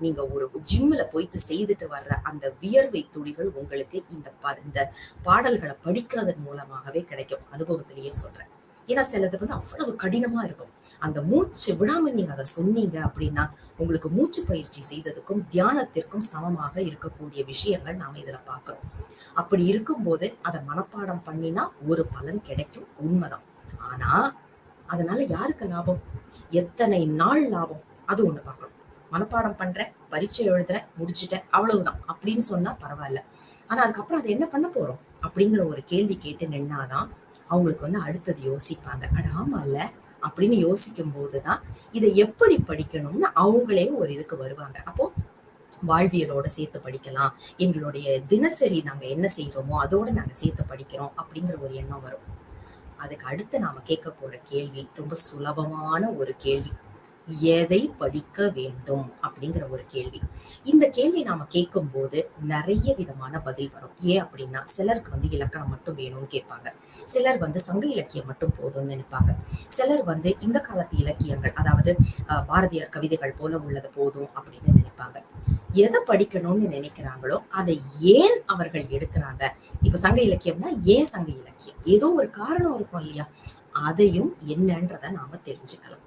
நீங்க ஒரு ஜிம்ல போயிட்டு செய்துட்டு வர்ற அந்த வியர்வை துளிகள் உங்களுக்கு இந்த பாடல்களை படிக்கிறதன் மூலமாகவே கிடைக்கும். அனுபவத்திலேயே சொல்றேன். ஏன்னா சிலது வந்து அவ்வளவு கடினமா இருக்கும். அந்த மூச்சு விடாம நீங்க அதை சொன்னீங்க அப்படின்னா உங்களுக்கு மூச்சு பயிற்சி செய்ததுக்கும் தியானத்திற்கும் சமமாக இருக்கக்கூடிய விஷயங்கள் நாம இதுல பாக்குறோம். அப்படி இருக்கும்போது அதை மனப்பாடம் பண்ணினா ஒரு பலன் கிடைக்கும், உண்மைதான். ஆனா அதனால யாருக்கு லாபம், எத்தனை நாள் லாபம், அது ஒண்ணு பார்க்கணும். மனப்பாடம் பண்றேன், பரீட்சை எழுதுறேன், முடிச்சுட்டேன், அவ்வளவுதான் அப்படின்னு சொன்னா பரவாயில்ல. ஆனா அதுக்கப்புறம் அதை என்ன பண்ண போறோம் அப்படிங்கிற ஒரு கேள்வி கேட்டு நின்னாதான் அவங்களுக்கு வந்து அடுத்தது யோசிப்பாங்க. அட ஆமா இல்ல அப்படின்னு யோசிக்கும் போதுதான் இதை எப்படி படிக்கணும்னு அவங்களே ஒரு இதுக்கு வருவாங்க. அப்போ வாழ்வியலோட சேர்த்து படிக்கலாம், எங்களுடைய தினசரி நாங்க என்ன செய்யறோமோ அதோட நாங்க சேர்த்து படிக்கிறோம் அப்படிங்கிற ஒரு எண்ணம் வரும். அதுக்கு அடுத்து நாம கேட்க போற கேள்வி ரொம்ப சுலபமான ஒரு கேள்வி, எதை படிக்க வேண்டும் அப்படிங்கிற ஒரு கேள்வி. இந்த கேள்வி நாம கேட்கும் போது நிறைய விதமான பதில் வரும். ஏன் அப்படின்னா சிலருக்கு வந்து இலக்கணம் மட்டும் வேணும்னு கேட்பாங்க, சிலர் வந்து சங்க இலக்கியம் மட்டும் போதும்னு நினைப்பாங்க, சிலர் வந்து இந்த காலத்து இலக்கியங்கள், அதாவது பாரதியார் கவிதைகள் போல உள்ளது போதும் அப்படின்னு நினைப்பாங்க. எதை படிக்கணும்னு நினைக்கிறாங்களோ அதை ஏன் அவர்கள் எடுக்கிறாங்க. இப்ப சங்க இலக்கியம்னா ஏன் சங்க இலக்கியம், ஏதோ ஒரு காரணம் இருக்கும் இல்லையா, அதையும் என்னன்றத நாம தெரிஞ்சுக்கலாம்.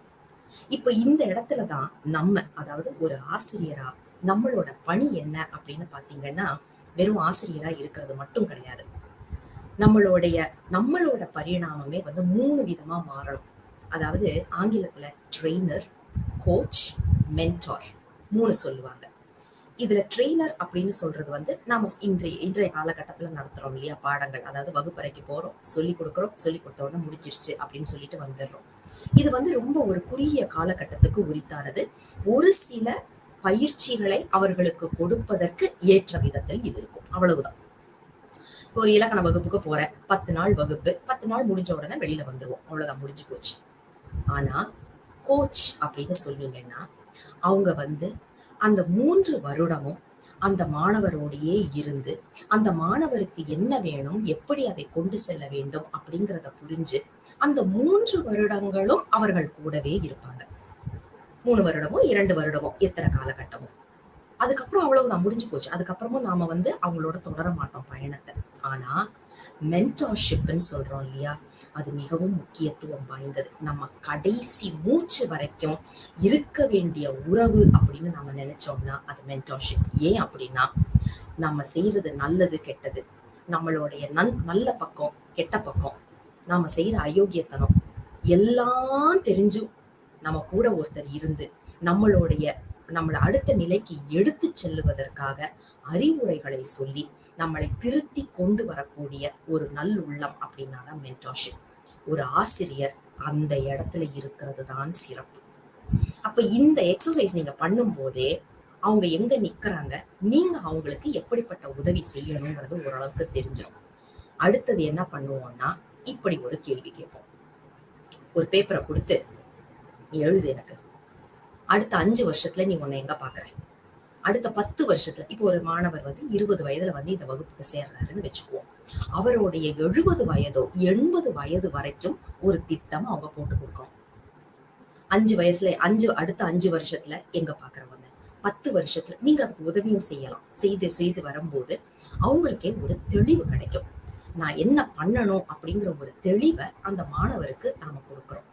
இப்ப இந்த இடத்துலதான் நம்ம, அதாவது ஒரு ஆசிரியரா நம்மளோட பணி என்ன அப்படின்னு பாத்தீங்கன்னா, வெறும் ஆசிரியரா இருக்கிறது மட்டும் கிடையாது. நம்மளோட பரிணாமமே வந்து 3 விதமா மாறணும். அதாவது ஆங்கிலத்துல ட்ரெய்னர், கோச், மென்டார் 3 சொல்லுவாங்க. இதுல ட்ரெய்னர் அப்படின்னு சொல்றது வந்து நாம இன்றைய காலகட்டத்துல நடத்துறோம் இல்லையா பாடங்கள். அதாவது வகுப்பறைக்கு போறோம், சொல்லி கொடுக்குறோம், சொல்லி கொடுத்த உடனே முடிஞ்சிருச்சு அப்படின்னு சொல்லிட்டு வந்துடுறோம். இது வந்து ரொம்ப ஒரு குறுகிய காலகட்டத்துக்கு உரித்தானது. ஒரு சில பயிற்சிகளை அவர்களுக்கு கொடுப்பதற்கு ஏற்ற விதத்தில் இது இருக்கும், அவ்வளவுதான். ஒரு இலக்கண வகுப்புக்கு போறேன், 10 நாள் வகுப்பு, 10 நாள் முடிஞ்ச உடனே வெளியில வந்துருவோம், அவ்வளவுதான், முடிஞ்சு போச்சு. ஆனா கோச் அப்படின்னு சொன்னீங்கன்னா அவங்க வந்து அந்த 3 வருடமும் அந்த மாணவரோடையே இருந்து அந்த மாணவருக்கு என்ன வேணும், எப்படி அதை கொண்டு செல்ல வேண்டும் அப்படிங்கிறத புரிஞ்சு அந்த 3 வருடங்களும் அவர்கள் கூடவே இருப்பாங்க. 3 வருடமோ 2 வருடமோ எத்தனை காலகட்டமோ, அதுக்கப்புறம் அவ்வளவுதான், முடிஞ்சு போச்சு. அதுக்கப்புறமும் நாம வந்து அவங்களோட தொடர மாட்டோம் பயணத்தை. ஆனா மென்டார்ஷிப்னு சொல்றோம் இல்லையா, அது மிகவும் முக்கியத்துவம் வாய்ந்தது. நம்ம கடைசி மூச்சு வரைக்கும் இருக்க வேண்டிய உறவு அப்படின்னு நம்ம நினைச்சோம்னா அது மென்டார்ஷிப். ஏன் அப்படின்னா நம்ம செய்யறது நல்லது கெட்டது, நம்மளுடைய நல்ல பக்கம் கெட்ட பக்கம், நாம செய்யற அயோக்கியத்தனம் எல்லாம் தெரிஞ்சும் நம்ம கூட ஒருத்தர் இருந்து நம்மளை அடுத்த நிலைக்கு எடுத்து செல்லுவதற்காக அறிவுரைகளை சொல்லி நம்மளை திருத்தி கொண்டு வரக்கூடிய ஒரு நல்லுள்ளம் அப்படின்னாதான் மென்டார்ஷிப். ஒரு ஆசிரியர் அந்த இடத்துல இருக்கிறது தான் சிறப்பு. அப்ப இந்த எக்ஸசைஸ் நீங்க பண்ணும் போதே அவங்க எங்க நிக்கிறாங்க, நீங்க அவங்களுக்கு எப்படிப்பட்ட உதவி செய்யணுங்கிறது ஓரளவுக்கு தெரிஞ்சிடும். அடுத்தது என்ன பண்ணுவோம்னா, இப்படி ஒரு கேள்வி கேட்போம். ஒரு பேப்பரை கொடுத்து நீ எழுது, எனக்கு அடுத்த 5 வருஷத்துல நீ உன்னை எங்க பாக்குற, அடுத்த 10 வருஷத்துல. இப்போ ஒரு மாணவர் வந்து 20 வயதுல வந்து இந்த வகுப்புக்கு சேர்றாருன்னு வச்சுக்குவோம். அவருடைய 70 வயதோ 80 வயது வரைக்கும் ஒரு திட்டம் அவங்க போட்டு கொடுக்கணும். 5 வயசுல அடுத்த 5 வருஷத்துல எங்க பாக்குறவங்க, 10 வருஷத்துல நீங்க அதுக்கு உதவியும் செய்யலாம். செய்து வரும்போது அவங்களுக்கே ஒரு தெளிவு கிடைக்கும். நான் என்ன பண்ணணும் அப்படிங்கிற ஒரு தெளிவை அந்த மாணவருக்கு நாம கொடுக்கிறோம்.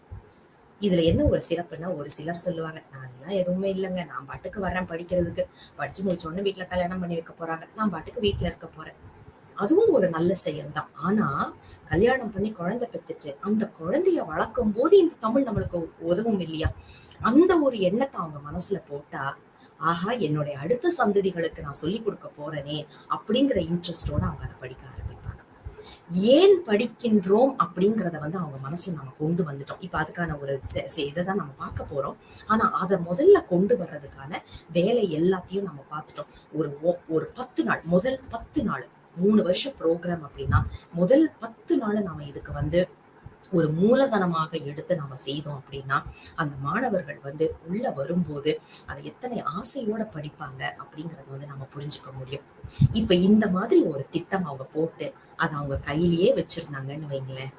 இதுல என்ன ஒரு சிறப்புன்னா, ஒரு சிலர் சொல்லுவாங்க, நான் எல்லாம் எதுவுமே இல்லைங்க, நான் பாட்டுக்கு வரேன் படிக்கிறதுக்கு, படிச்சு முடிச்ச உடனே வீட்டுல கல்யாணம் பண்ணி வைக்க போறாங்க, நான் பாட்டுக்கு வீட்டுல இருக்க போறேன். அதுவும் ஒரு நல்ல செயல் தான். ஆனா கல்யாணம் பண்ணி குழந்தை பெத்துட்டு அந்த குழந்தைய வளர்க்கும் போது இந்த தமிழ் நம்மளுக்கு உதவும் இல்லையா, அந்த ஒரு எண்ணத்தை அவங்க மனசுல போட்டா, ஆஹா என்னுடைய அடுத்த சந்ததிகளுக்கு நான் சொல்லி கொடுக்க போறேனே அப்படிங்கிற இன்ட்ரெஸ்டோட அவங்க அதை படிக்க ஆரம்பிப்பாங்க. ஏன் படிக்கின்றோம் அப்படிங்கிறத வந்து அவங்க மனசுல நம்ம கொண்டு வந்துட்டோம். இப்ப அதுக்கான ஒரு இதைதான் நம்ம பார்க்க போறோம். ஆனா அதை முதல்ல கொண்டு வர்றதுக்கான வேலை எல்லாத்தையும் நம்ம பார்த்துட்டோம். ஒரு 10 நாள், முதல் 10 நாள், 3 வருஷம் ப்ரோக்ராம் அப்படின்னா முதல் 10 நாள் நாம இதுக்கு வந்து ஒரு மூலதனமாக எடுத்து நாம செய்தோம் அப்படின்னா அந்த மாணவர்கள் வந்து உள்ள வரும்போது அதை எத்தனை ஆசையோட படிப்பாங்க அப்படிங்கறத வந்து நம்ம புரிஞ்சுக்க முடியும். இப்ப இந்த மாதிரி ஒரு திட்டம் அவங்க போட்டு அதை அவங்க கையிலேயே வச்சிருந்தாங்கன்னு வைங்களேன்,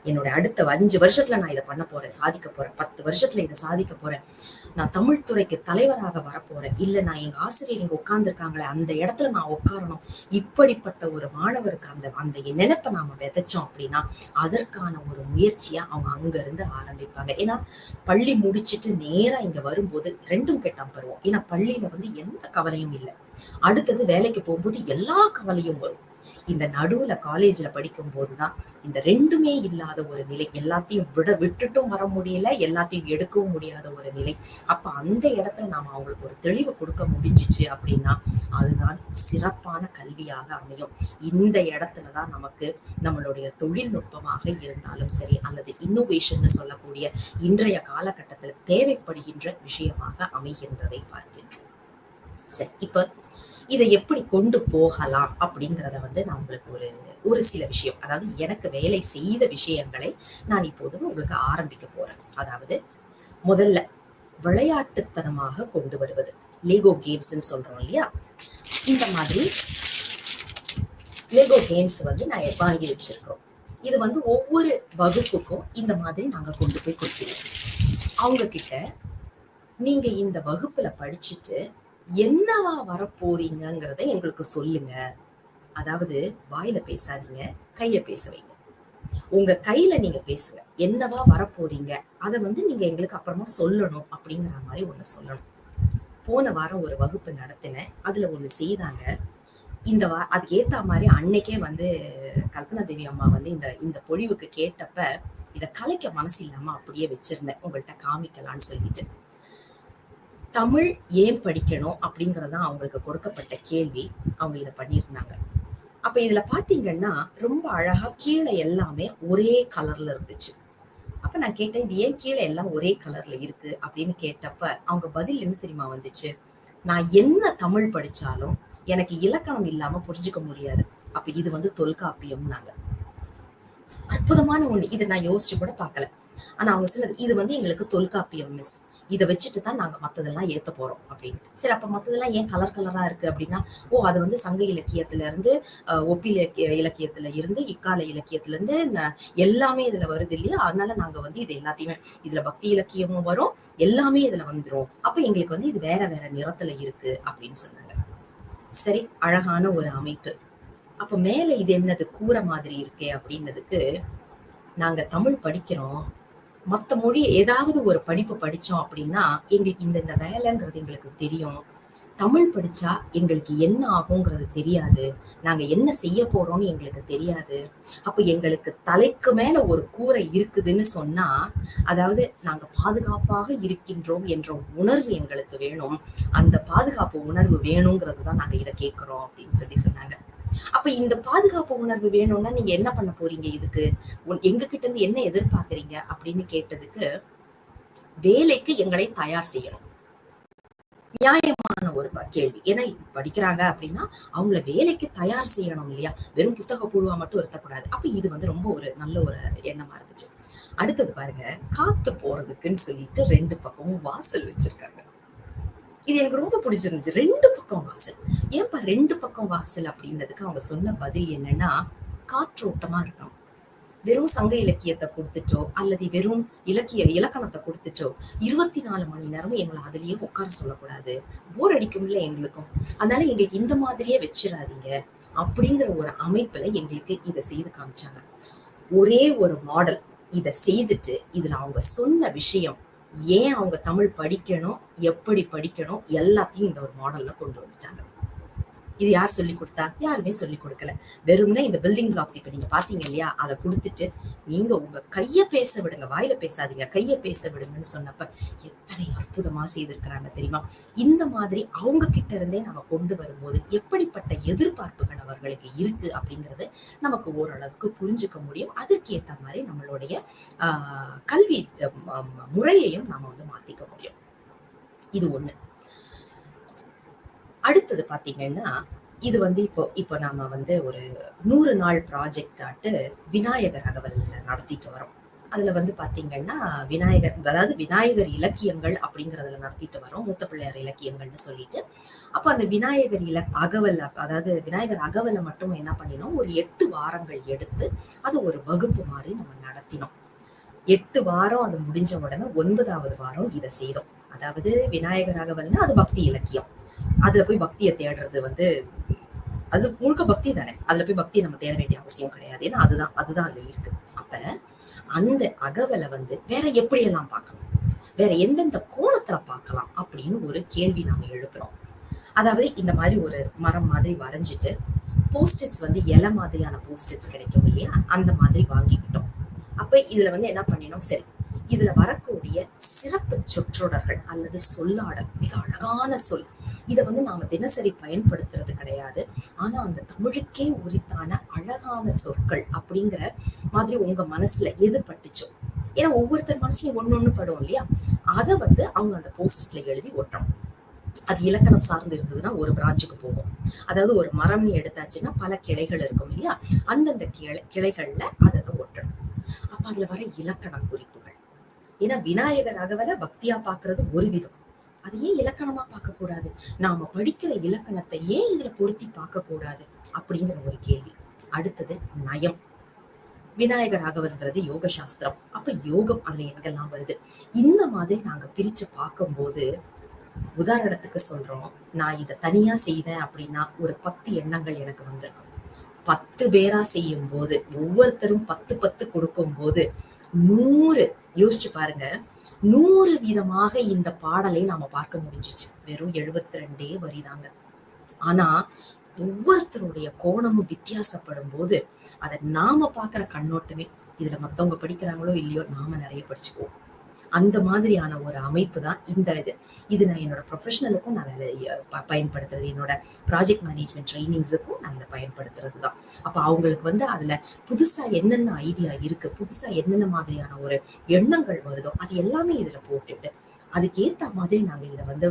என்னோட அடுத்த 5 வருஷத்துல நான் இதை பண்ண போறேன், சாதிக்க போறேன், 10 வருஷத்துல இதை சாதிக்க போறேன், நான் தமிழ் துறைக்கு தலைவராக வரப்போறேன், இல்ல நான் எங்க ஆசிரியர் இங்க உட்கார்ந்துருக்காங்களே அந்த இடத்துல நான் உட்காரணும், இப்படிப்பட்ட ஒரு மாணவருக்கு அந்த நினைப்பை நாம விதைச்சோம் அப்படின்னா அதற்கான ஒரு முயற்சியா அவங்க அங்க இருந்து ஆரம்பிப்பாங்க. ஏன்னா பள்ளி முடிச்சுட்டு நேரா இங்க வரும்போது 2ம் கெட்டாம வருவோம். ஏன்னா பள்ளியில வந்து எந்த கவலையும் இல்லை, அடுத்தது வேலைக்கு போகும்போது எல்லா கவலையும் வரும். இந்த நடுவுல காலேஜ்ல படிக்கும் போதுதான் இந்த 2மே இல்லாத ஒரு நிலை, எல்லாத்தையும் விட்டுட்டும் வர முடியல, எல்லாத்தையும் எடுக்கவும் முடியாத ஒரு நிலை. அப்ப அந்த இடத்துல நாம அவங்களுக்கு ஒரு தெளிவு கொடுக்க முடிஞ்சிச்சு அப்படின்னா அதுதான் சிறப்பான கல்வியாக அமையும். இந்த இடத்துலதான் நமக்கு நம்மளுடைய தொழில்நுட்பமாக இருந்தாலும் சரி அல்லது இன்னோவேஷன் சொல்லக்கூடிய இன்றைய காலகட்டத்துல தேவைப்படுகின்ற விஷயமாக அமைகின்றதை பார்க்கின்றோம். சரி, இப்ப இதை எப்படி கொண்டு போகலாம் அப்படிங்கிறத வந்து நான் உங்களுக்கு ஒரு சில விஷயம், அதாவது எனக்கு வேலை செய்த விஷயங்களை நான் இப்போது உங்களுக்கு ஆரம்பிக்க போறேன். அதாவது முதல்ல விளையாட்டுத்தனமாக கொண்டு வருவது, லெகோ கேம்ஸ் சொல்றோம் இல்லையா, இந்த மாதிரி லெகோ கேம்ஸ் வந்து நான் வாங்கி வச்சிருக்கோம். இது வந்து ஒவ்வொரு வகுப்புக்கும் இந்த மாதிரி நாங்க கொண்டு போய் கொடுக்கிறோம். அவங்க கிட்ட நீங்க இந்த வகுப்புல படிச்சுட்டு என்னவா வரப்போறீங்கிறத எங்களுக்கு சொல்லுங்க. அதாவது வாயில பேசாதீங்க, கைய பேச வைங்க. உங்க கையில நீங்க பேசுங்க, என்னவா வரப்போறீங்க அதை வந்து நீங்க எங்களுக்கு அப்புறமா சொல்லணும் அப்படிங்கிற மாதிரி ஒண்ணு சொல்லணும். போன வாரம் ஒரு வகுப்பு நடத்தினேன், அதுல ஒண்ணு செய்தாங்க. அதுக்கு ஏத்த மாதிரி அன்னைக்கே வந்து கல்பனா தேவி அம்மா வந்து இந்த இந்த பொழிவுக்கு கேட்டப்ப இதை கலைக்க மனசு இல்லாம அப்படியே வச்சிருந்தேன், உங்கள்கிட்ட காமிக்கலான்னு சொல்லிட்டு. தமிழ் ஏன் படிக்கணும் அப்படிங்கறதான் அவங்களுக்கு கொடுக்கப்பட்ட கேள்வி. அவங்க இதை பண்ணியிருந்தாங்க. அப்ப இதுல பாத்தீங்கன்னா ரொம்ப அழகா கீழே எல்லாமே ஒரே கலர்ல இருந்துச்சு. அப்ப நான் கேட்டேன், இது ஏன் கீழே எல்லாம் ஒரே கலர்ல இருக்கு அப்படின்னு கேட்டப்ப அவங்க பதில் என்ன தெரியுமா வந்துச்சு, நான் என்ன தமிழ் படிச்சாலும் எனக்கு இலக்கணம் இல்லாம புரிஞ்சுக்க முடியாது. அப்ப இது வந்து தொல்காப்பியம்னாங்க. அற்புதமான ஒண்ணு. இதை நான் யோசிச்சு கூட பார்க்கல. ஆனா அவங்க சொன்னது, இது வந்து எங்களுக்கு தொல்காப்பியம் மிஸ், இதை வச்சுட்டு தான் நாங்க மத்ததெல்லாம் ஏத்த போறோம் அப்படின்னு. சரி, அப்ப மத்ததெல்லாம் ஏன் கலர் கலரா இருக்கு அப்படின்னா, அது வந்து சங்க இலக்கியத்துல இருந்து ஒப்பிலக்கிய இலக்கியத்துல இருந்து இக்கால இலக்கியத்துல இருந்து எல்லாமே இதுல வருது இல்லையா, அதனால நாங்க வந்து இது எல்லாத்தையுமே, இதுல பக்தி இலக்கியமும் வரும், எல்லாமே இதுல வந்துரும், அப்ப எங்களுக்கு வந்து இது வேற வேற நிறத்துல இருக்கு அப்படின்னு சொன்னாங்க. சரி, அழகான ஒரு அமைப்பு. அப்ப மேல இது என்னது கூரை மாதிரி இருக்கே அப்படின்னதுக்கு, நாங்க தமிழ் படிக்கிறோம், மத்த மொழி ஏதாவது ஒரு படிப்பு படிச்சோம் அப்படின்னா எங்களுக்கு இந்த வேலைங்கிறது எங்களுக்கு தெரியும். தமிழ் படிச்சா எங்களுக்கு என்ன ஆகுங்கிறது தெரியாது, நாங்க என்ன செய்ய போறோம்னு எங்களுக்கு தெரியாது. அப்ப எங்களுக்கு தலைக்கு மேல ஒரு கூரை இருக்குதுன்னு சொன்னா, அதாவது நாங்க பாதுகாப்பாக இருக்கின்றோம் என்ற உணர்வு எங்களுக்கு வேணும், அந்த பாதுகாப்பு உணர்வு வேணுங்கிறது தான் நாங்க இதை கேட்கிறோம் அப்படின்னு சொன்னாங்க. அப்ப இந்த பாதுகாப்பு உணர்வு வேணும்னா நீங்க என்ன பண்ண போறீங்க, இதுக்கு எங்க கிட்ட இருந்து என்ன எதிர்பார்க்கறீங்க அப்படின்னு கேட்டதுக்கு, வேலைக்கு எங்களை தயார் செய்யணும். நியாயமான ஒரு கேள்வி. ஏன்னா படிக்கிறாங்க அப்படின்னா அவங்கள வேலைக்கு தயார் செய்யணும் இல்லையா, வெறும் புத்தக புழுவா மட்டும் இருக்கக்கூடாது. அப்ப இது வந்து ரொம்ப ஒரு நல்ல ஒரு எண்ணமா இருந்துச்சு. அடுத்தது பாருங்க, காத்து போறதுக்குன்னு சொல்லிட்டு 2 பக்கமும் வாசல் வச்சிருக்காங்க. இது எனக்கு ரொம்ப பிடிச்சிருந்துச்சு. 2 பக்கம் வாசல். ஏன்பா 2 பக்கம் வாசல் அப்படின்றதுக்கு அவங்க சொன்ன பதில் என்னன்னா, காற்றோட்டமா இருக்கணும். வெறும் சங்க இலக்கியத்தை கொடுத்துட்டோ அல்லது வெறும் இலக்கணத்தை கொடுத்துட்டோ 24 மணி நேரமும் எங்களை அதுலயே உட்கார சொல்லக்கூடாது, போர் அடிக்கும் இல்ல எங்களுக்கும். அதனால எங்களுக்கு இந்த மாதிரியே வச்சிடாதீங்க அப்படிங்கிற ஒரு அமைப்புல எங்களுக்கு இதை செய்து காமிச்சாங்க. ஒரே ஒரு மாடல் இதை செய்துட்டு இதுல அவங்க சொன்ன விஷயம், ஏன் அவங்க தமிழ் படிக்கணும், எப்படி படிக்கணும், எல்லாத்தையும் இந்த ஒரு மாடல்ல கொண்டு வந்துட்டாங்க. இது யார் சொல்லி கொடுத்தா? யாருமே சொல்லி கொடுக்கல. வெறும்னா இந்த பில்டிங் பிளாக்ஸ் இப்ப நீங்க பாத்தீங்க இல்லையா, அதை கொடுத்துட்டு நீங்க உங்க கைய பேச விடுங்க, வாயில பேசாதீங்க, கைய பேச விடுங்கன்னு சொன்னப்ப எத்தனை அற்புதமா செய்திருக்கிறாங்க தெரியுமா. இந்த மாதிரி அவங்க கிட்ட இருந்தே நம்ம கொண்டு வரும்போது எப்படிப்பட்ட எதிர்பார்ப்புகள் அவர்களுக்கு இருக்கு அப்படிங்கிறது நமக்கு ஓரளவுக்கு புரிஞ்சுக்க முடியும். அதற்கேற்ற மாதிரி நம்மளுடைய கல்வி முறையையும் நாம வந்து மாத்திக்க முடியும். இது ஒண்ணு. அடுத்தது பாத்தீங்கன்னா, இது வந்து இப்போ நாம வந்து ஒரு 100 நாள் ப்ராஜெக்ட் ஆட்டு விநாயகர் அகவல் நடத்திட்டு வரோம். அதுல வந்து பாத்தீங்கன்னா விநாயகர், அதாவது விநாயகர் இலக்கியங்கள் அப்படிங்கறதுல நடத்திட்டு வரோம், மூத்த பிள்ளையார் இலக்கியங்கள்னு சொல்லிட்டு. அப்ப அந்த விநாயகர் அகவல், அதாவது விநாயகர் அகவலை மட்டும் என்ன பண்ணினோம், ஒரு 8 வாரங்கள் எடுத்து அது ஒரு வகுப்பு மாதிரி நம்ம நடத்தினோம். 8 வாரம் அது முடிஞ்ச உடனே 9வது வாரம் இதை செய்தோம். அதாவது விநாயகர் அகவல்னா அது பக்தி இலக்கியம், அதுல போய் பக்தியை தேடுறது வந்து அது முழுக்க பக்தி தானே, அதுல போய் பக்தியை நம்ம தேட வேண்டிய அவசியம் கிடையாது, ஏன்னா அதுதான் அதுல இருக்கு. அப்ப அந்த அகவலை வந்து வேற எப்படி எல்லாம் பார்க்கலாம், வேற எந்தெந்த கோணத்துல பார்க்கலாம் அப்படின்னு ஒரு கேள்வி நாம எழுப்புறோம். அதாவது இந்த மாதிரி ஒரு மரம் மாதிரி வரைஞ்சிட்டு போஸ்டிட்ஸ் வந்து இலை மாதிரியான போஸ்டிட்ஸ் கிடைக்கும் இல்லையா, அந்த மாதிரி வாங்கிக்கிட்டோம். அப்ப இதுல வந்து என்ன பண்ணினோம், சரி இதுல வரக்கூடிய சிறப்பு சொற்றொடர்கள் அல்லது சொல்லாடல், மிக அழகான சொல், இதை வந்து நாம தினசரி பயன்படுத்துறது கிடையாது, ஆனா அந்த தமிழுக்கே உரித்தான அழகான சொற்கள் அப்படிங்கிற மாதிரி உங்க மனசுல எது பட்டுச்சோ, ஏன்னா ஒவ்வொருத்தர் மனசுலயும் ஒண்ணு படும் இல்லையா, அதை வந்து அவங்க அந்த போஸ்ட்ல எழுதி ஒட்டணும். அது இலக்கணம் சார்ந்து இருந்ததுன்னா ஒரு பிரான்ச்சுக்கு போகும். அதாவது ஒரு மரம் எடுத்தாச்சுன்னா பல கிளைகள் இருக்கும் இல்லையா, அந்தந்த கிளைகள்ல அதை ஒட்டணும். அப்ப அதுல வர இலக்கண குறிப்புகள், ஏன்னா விநாயகர் அகவலை பக்தியா பாக்குறது ஒரு விதம், அது ஏன் இலக்கணமா பார்க்க கூடாது, நாம படிக்கிற இலக்கணத்தை ஏன் இதுல பொருத்தி பார்க்க கூடாது அப்படிங்கிற ஒரு கேள்வி. அடுத்தது நயம். விநாயகர் அகவல்ங்கிறது யோக சாஸ்திரம், அப்ப யோகம் அதுல எங்கெல்லாம் வருது, இந்த மாதிரி நாங்க பிரிச்சு பார்க்கும்போது, உதாரணத்துக்கு சொல்றோம், நான் இதை தனியா செய்தேன் அப்படின்னா ஒரு 10 எண்ணங்கள் எனக்கு வந்திருக்கும். 10 பேரா செய்யும் போது, ஒவ்வொருத்தரும் 10 கொடுக்கும் போது 100, யோசிச்சு பாருங்க, 100 விதமாக இந்த பாடலை நாம பார்க்க முடிஞ்சிச்சு. வெறும் 72 வரிதாங்க. ஆனா ஒவ்வொருத்தருடைய கோணமும் வித்தியாசப்படும் போது அதை நாம பாக்குற கண்ணோட்டமே, இதுல மத்தவங்க படிக்கிறாங்களோ இல்லையோ நாம நிறைய படிச்சுக்குவோம். அந்த மாதிரியான ஒரு அமைப்பு தான் இந்த இது நான் என்னோட ப்ரொஃபஷனலுக்கும் நான் பயன்படுத்துறது, என்னோட ப்ராஜெக்ட் மேனேஜ்மெண்ட் ட்ரைனிங்ஸுக்கும் நான் இதை பயன்படுத்துறது தான். அப்ப அவங்களுக்கு அதுல புதுசா என்னென்ன ஐடியா இருக்கு, புதுசா என்னென்ன மாதிரியான ஒரு எண்ணங்கள் வருதோ அது எல்லாமே இதுல போட்டுட்டு அதுக்கேத்த மாதிரி நாங்க இதை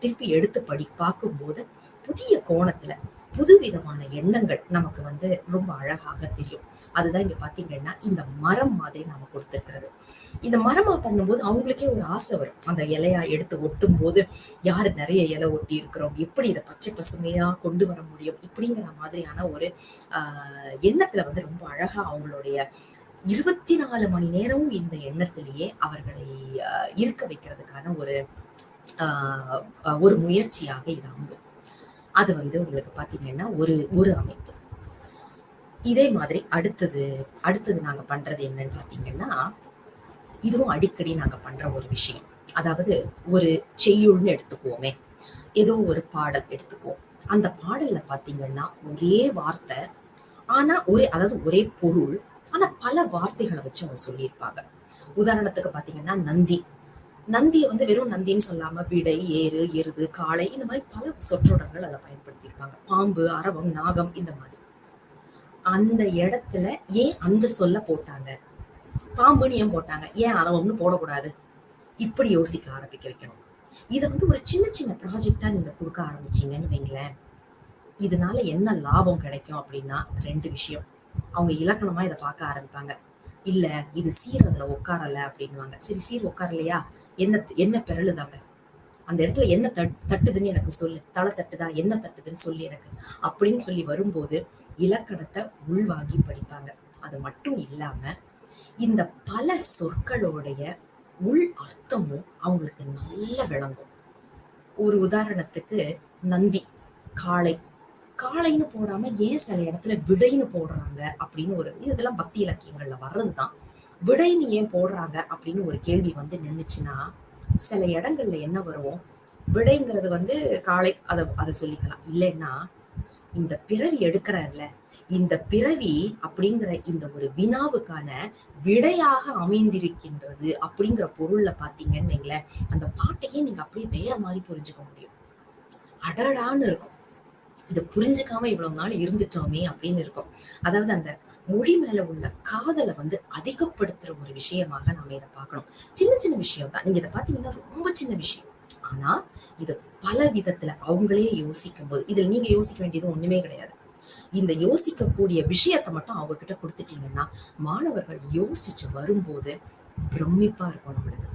திருப்பி எடுத்து பார்க்கும்போது புதிய கோணத்துல புதுவிதமான எண்ணங்கள் நமக்கு ரொம்ப அழகாக தெரியும். அதுதான் இங்க பாத்தீங்கன்னா இந்த மரம் மாதிரி நாம கொடுத்திருக்கிறது. இந்த மரமா பண்ணும்போது அவங்களுக்கே ஒரு ஆசை வரும். அந்த இலையா எடுத்து ஒட்டும் போது யாரு நிறைய இலை ஒட்டி இருக்கிறோம், எப்படி இதை பச்சை பசுமையா கொண்டு வர முடியும், இப்படிங்கிற மாதிரியான ஒரு எண்ணத்துல ரொம்ப அழகா அவங்களுடைய 24 மணி நேரமும் இந்த எண்ணத்திலேயே அவர்களை இருக்க வைக்கிறதுக்கான ஒரு முயற்சியாக இது அமையும். அது உங்களுக்கு பாத்தீங்கன்னா ஒரு அமைப்பு. இதே மாதிரி அடுத்தது நாங்க பண்றது என்னன்னு பாத்தீங்கன்னா, இதுவும் அடிக்கடி நாங்க பண்ற ஒரு விஷயம். அதாவது ஒரு செய்யுள்னு எடுத்துக்குவோமே, ஏதோ ஒரு பாடல் எடுத்துக்குவோம். அந்த பாடல்ல பாத்தீங்கன்னா ஒரே வார்த்தை, ஆனா ஒரே பொருள், ஆனா பல வார்த்தைகளை வச்சு அவங்க சொல்லியிருப்பாங்க. உதாரணத்துக்கு பாத்தீங்கன்னா நந்தியை வெறும் நந்தின்னு சொல்லாம விடை, ஏறு, எருது, காளை, இந்த மாதிரி பல சொற்றொடர்கள் அதை பயன்படுத்தியிருக்காங்க. பாம்பு, அரவம், நாகம், இந்த மாதிரி. அந்த இடத்துல ஏன் அந்த சொல்ல போட்டாங்க, பாம்புன்னு ஏன் போட்டாங்க, ஏன் அரவம்னு போடக்கூடாது, இப்படி யோசிக்க ஆரம்பிக்க வைக்கணும். இதை ஒரு சின்ன சின்ன ப்ராஜெக்டா நீங்க கொடுக்க ஆரம்பிச்சீங்கன்னு வைங்களேன், இதனால என்ன லாபம் கிடைக்கும் அப்படின்னா 2 விஷயம். அவங்க இலக்கணமா இதை பார்க்க ஆரம்பிப்பாங்க. இல்ல இது சீர் அதுல உட்காரல அப்படின்னுவாங்க. சரி, சீர் உட்காரலையா, என்ன பிறழுதாங்க, அந்த இடத்துல என்ன தட்டுதுன்னு எனக்கு சொல்லு, தலை தட்டுதா, என்ன தட்டுதுன்னு சொல்லி எனக்கு அப்படின்னு சொல்லி வரும்போது இலக்கணத்தை உள்வாங்கி படிப்பாங்க. அது மட்டும் இல்லாம இந்த பல சொற்களுடைய உள் அர்த்தமும் அவங்களுக்கு நல்ல விளங்கும். ஒரு உதாரணத்துக்கு நந்தி, காளைன்னு போடாம ஏன் சில இடத்துல விடைன்னு போடுறாங்க அப்படின்னு இதெல்லாம் பக்தி இலக்கியங்கள்ல வர்றதுதான். விடைன்னு ஏன் போடுறாங்க அப்படின்னு ஒரு கேள்வி நின்னுச்சுன்னா, சில இடங்கள்ல என்ன வரும், விடைங்கிறது காளை, அதை சொல்லிக்கலாம். இல்லைன்னா இந்த பிறவி எடுக்கிறல்ல, இந்த பிறவி அப்படிங்கிற இந்த ஒரு வினாவுக்கான விடையாக அமைந்திருக்கின்றது அப்படிங்கிற பொருள்ல பாத்தீங்கன்னு வைங்களேன், அந்த பாட்டையே நீங்க அப்படியே வேற மாதிரி புரிஞ்சுக்க முடியும். அடடான்னு இருக்கும், இதை புரிஞ்சுக்காம இவ்வளவு நாள் இருந்துட்டோமே அப்படின்னு இருக்கும். அதாவது அந்த மொழி மேல உள்ள காதலை அதிகப்படுத்துற ஒரு விஷயமாக நாம இதை பார்க்கணும். சின்ன சின்ன விஷயம் தான், நீங்க இதை பாத்தீங்கன்னா ரொம்ப சின்ன விஷயம். ஆனா இது பல விதத்துல அவங்களே யோசிக்கும் போது, இதுல நீங்க யோசிக்க வேண்டியது ஒண்ணுமே கிடையாது. இந்த யோசிக்கக்கூடிய விஷயத்த மட்டும் அவங்க கிட்ட கொடுத்துட்டீங்கன்னா மாணவர்கள் யோசிச்சு வரும்போது பிரமிப்பா இருக்கும். நம்மளுக்கு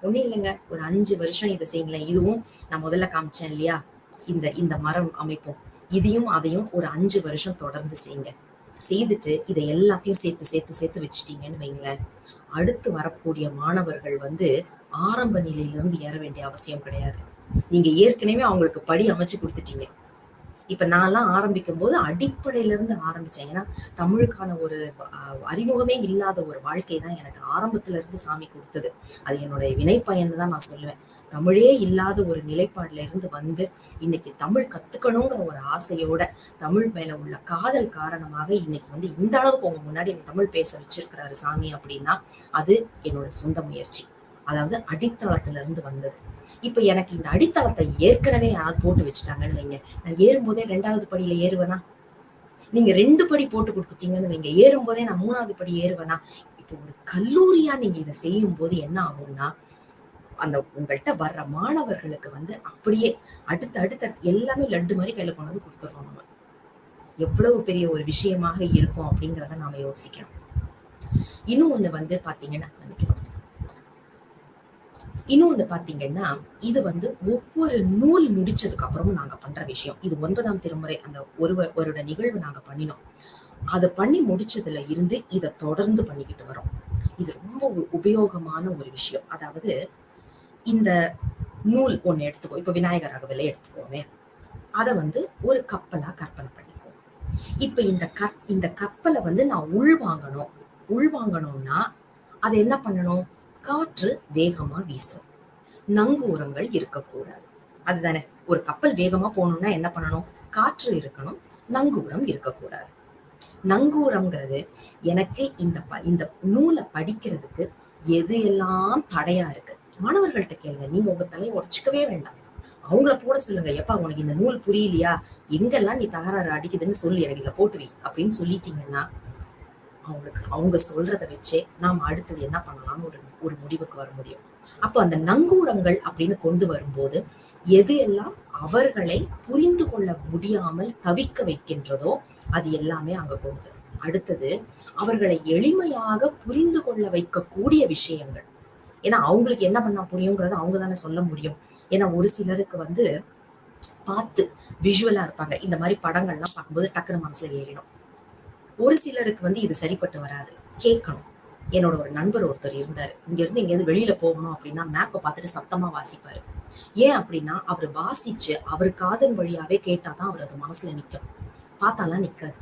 ஒண்ணும் இல்லைங்க, ஒரு 5 வருஷம் இதை செய்யலாம். இதுவும் நான் முதல்ல காமிச்சேன் இல்லையா, இந்த மரம் அமைப்போம், இதையும் அதையும் ஒரு 5 வருஷம் தொடர்ந்து செய்யுங்க. செய்துட்டு இதை எல்லாத்தையும் சேர்த்து வச்சுட்டீங்கன்னு வைங்களேன், அடுத்து வரக்கூடிய மாணவர்கள் ஆரம்ப நிலையில இருந்து ஏற வேண்டிய அவசியம் கிடையாது. நீங்க ஏற்கனவே அவங்களுக்கு படி அமைச்சு கொடுத்துட்டீங்க. இப்ப நான்லாம் ஆரம்பிக்கும் போது அடிப்படையில இருந்து ஆரம்பிச்சேன். ஏன்னா தமிழுக்கான ஒரு அறிமுகமே இல்லாத ஒரு வாழ்க்கை தான் எனக்கு ஆரம்பத்துல இருந்து சாமி கொடுத்தது. அது என்னுடைய வினைப்பயன்னு தான் நான் சொல்லுவேன். தமிழே இல்லாத ஒரு நிலைப்பாடுல இருந்து இன்னைக்கு தமிழ் கத்துக்கணுங்கிற ஒரு ஆசையோட, தமிழ் மேல உள்ள காதல் காரணமாக இன்னைக்கு இந்த அளவுக்கு உங்க முன்னாடி இந்த தமிழ் பேச வச்சிருக்கிறாரு சாமி அப்படின்னா அது என்னோட சொந்த முயற்சி. அதாவது அடித்தளத்துல இருந்து வந்தது. இப்ப எனக்கு இந்த அடித்தளத்தை ஏற்கனவே யாராவது போட்டு வச்சுட்டாங்கன்னு வைங்க, நான் ஏறும்போதே 2வது படியில ஏறுவேனா? நீங்க 2 படி போட்டு கொடுத்துட்டீங்கன்னு வைங்க, ஏறும்போதே நான் 3வது படி ஏறுவேனா? இப்போ ஒரு கல்லூரியா நீங்க இதை செய்யும் போது என்ன ஆகும்னா, அந்த உங்கள்கிட்ட வர்ற மாணவர்களுக்கு அப்படியே அடுத்து எல்லாமே லட்டு மாதிரி கையில கொண்டு கொடுத்துடுறோம். நம்ம எவ்வளவு பெரிய ஒரு விஷயமாக இருக்கும் அப்படிங்கிறத நாம யோசிக்கணும். இன்னொன்னு பாத்தீங்கன்னா இது ஒவ்வொரு நூல் முடிச்சதுக்கு அப்புறமும் நாங்க பண்ற விஷயம். இது 9ஆம் திருமுறை அந்த ஒருவரோட நிகழ்வு நாங்க பண்ணினோம். அதை பண்ணி முடிச்சதுல இருந்து இதை தொடர்ந்து பண்ணிக்கிட்டு வரோம். இது ரொம்ப உபயோகமான ஒரு விஷயம். அதாவது இந்த நூல் ஒண்ணு எடுத்துக்கோ, இப்ப விநாயகர் அகவலை எடுத்துக்கோமே, அதை ஒரு கப்பலா கற்பனை பண்ணிக்குவோம். இப்ப இந்த கப்பலை நான் உள்வாங்கணும்னா அதை என்ன பண்ணணும்? காற்று வேகமா வீசும், நங்கூரங்கள் இருக்கக்கூடாது. அதுதானே, ஒரு கப்பல் வேகமா போகணும்னா என்ன பண்ணணும்? காற்று இருக்கணும், நங்கூரம் இருக்கக்கூடாது. நங்கூரம்ங்கிறது எனக்கு இந்த நூலை படிக்கிறதுக்கு எது எல்லாம் தடையா இருக்கு. மாணவர்கள்ட்ட கேளுங்க, நீங்க உங்க தலையை உடைச்சுக்கவே வேண்டாம். அவங்கள போட சொல்லுங்க, எப்பா உனக்கு இந்த நூல் புரியலையா, எங்கெல்லாம் நீ தகராறு அடிக்குதுன்னு சொல்லி எனக்கு இதை போட்டு வை அப்படின்னு சொல்லிட்டீங்கன்னா அவங்க சொல்றதை வச்சே நாம அடுத்தது என்ன பண்ணலாம்னு ஒரு முடிவுக்கு வர முடியும். அப்போ அந்த நங்கூரங்கள் அப்படின்னு கொண்டு வரும்போது எது எல்லாம் அவர்களை புரிந்து கொள்ள முடியாமல் தவிக்க வைக்கின்றதோ அது எல்லாமே அங்க கொண்டு. அடுத்தது அவர்களை எளிமையாக புரிந்து கொள்ள வைக்கக்கூடிய விஷயங்கள். ஏன்னா அவங்களுக்கு என்ன பண்ணா புரியுங்கிறத அவங்க தானே சொல்ல முடியும். ஏன்னா ஒரு சிலருக்கு பார்த்து விஷுவலா இருப்பாங்க, இந்த மாதிரி படங்கள்லாம் பார்க்கும்போது டக்குனு மனசுல ஏறிடும். ஒரு சிலருக்கு இது சரிப்பட்டு வராது, கேட்கணும். என்னோட ஒரு நண்பர் ஒருத்தர் இருந்தாரு, இங்க இருந்து எங்கேயாவது வெளியில போகணும் அப்படின்னா மேப்பை பார்த்துட்டு சத்தமா வாசிப்பாரு. ஏன் அப்படின்னா அவர் வாசிச்சு அவர் காதல் வழியாவே கேட்டாதான் அவர் அது மனசுல நிக்கும், பார்த்தாலாம் நிக்காது.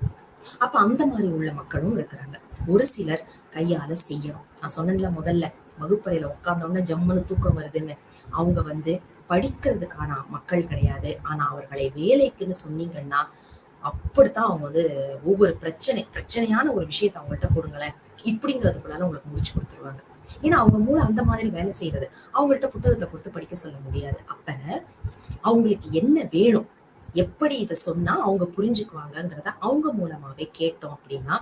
அப்ப அந்த மாதிரி உள்ள மக்களும் இருக்கிறாங்க. ஒரு சிலர் கையால செய்யணும். நான் சொன்னேன்ல முதல்ல, வகுப்பறையில உட்கார்ந்தோன்னு ஜம்முன்னு தூக்கம் வருதுன்னு. அவங்க படிக்கிறதுக்கான மக்கள் கிடையாது. ஆனா அவர்களை வேலைக்குன்னு சொன்னீங்கன்னா அப்படித்தான் அவங்க ஒவ்வொரு பிரச்சனையான ஒரு விஷயத்த அவங்கள்ட்ட கொடுங்களேன், இப்படிங்கிறதுக்குள்ளால உங்களுக்கு முடிச்சு கொடுத்துருவாங்க. ஏன்னா அவங்க மூளை அந்த மாதிரி வேலை செய்யறது. அவங்கள்ட்ட புத்தகத்தை கொடுத்து படிக்க சொல்ல முடியாது. அப்ப அவங்களுக்கு என்ன வேணும், எப்படி இதை சொன்னா அவங்க புரிஞ்சுக்குவாங்கங்கிறத அவங்க மூலமாவே கேட்டோம் அப்படின்னா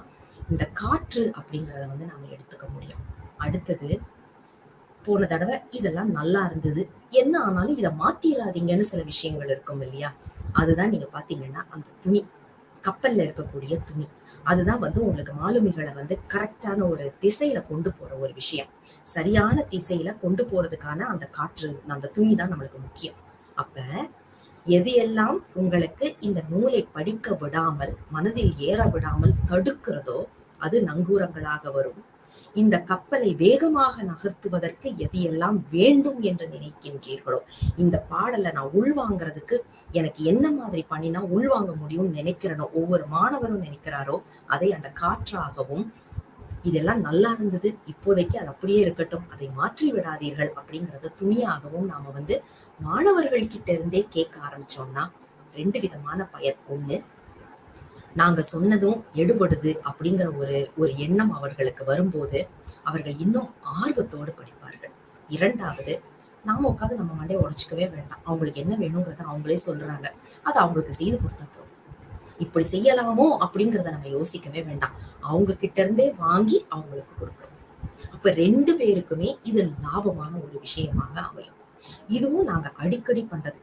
இந்த காற்று அப்படிங்கிறத நாம எடுத்துக்க முடியும். அடுத்தது, போன தடவை இதெல்லாம் நல்லா இருந்தது, என்ன ஆனாலும் இதை மாத்திராதீங்கன்னு சில விஷயங்கள் இருக்கும் இல்லையா. அதுதான் நீங்க பாத்தீங்கன்னா அந்த துணி, கப்பல்ல இருக்கக்கூடிய துணி, அதுதான் உங்களுக்கு மாலுமிகளை கரெக்டான ஒரு திசையில கொண்டு போற ஒரு விஷயம். சரியான திசையில கொண்டு போறதுக்கான அந்த காற்று, அந்த துணி தான் நம்மளுக்கு முக்கியம். அப்ப எது எல்லாம் உங்களுக்கு இந்த நூலை படிக்க விடாமல், மனதில் ஏற விடாமல் தடுக்கிறதோ அது நங்கூரங்களாக வரும். இந்த கப்பலை வேகமாக நகர்த்துவதற்கு எது எல்லாம் வேண்டும் என்று நினைக்கின்றீர்களோ, இந்த பாடலை நான் உள்வாங்கிறதுக்கு எனக்கு என்ன மாதிரி பண்ணினா உள்வாங்க முடியும்னு நினைக்கிறனோ, ஒவ்வொரு மாணவரும் நினைக்கிறாரோ அதை அந்த காற்றாகவும், இதெல்லாம் நல்லா இருந்தது, இப்போதைக்கு அது அப்படியே இருக்கட்டும், அதை மாற்றி விடாதீர்கள் அப்படிங்கறத துணியாகவும் நாம மாணவர்கள் கிட்ட இருந்தே கேட்க ஆரம்பிச்சோம்னா 2 விதமான பயன். ஒண்ணு, நாங்க சொன்னதும் எடுபடுது அப்படிங்கிற ஒரு எண்ணம் அவர்களுக்கு வரும்போது அவர்கள் இன்னும் ஆர்வத்தோடு படிப்பார்கள். 2வது, நாம உட்காந்து நம்ம மண்டையை உடைச்சுக்கவே வேண்டாம். அவங்களுக்கு என்ன வேணுங்கிறத அவங்களே சொல்றாங்க, அதை அவங்களுக்கு செய்து கொடுத்தா போதும். இப்படி செய்யலாமோ அப்படிங்கிறத நம்ம யோசிக்கவே வேண்டாம், அவங்க கிட்ட இருந்தே வாங்கி அவங்களுக்கு கொடுக்கணும். அப்ப 2 பேருக்குமே இது லாபமான ஒரு விஷயமாக அமையும். இதுவும் நாங்க அடிக்கடி பண்றது.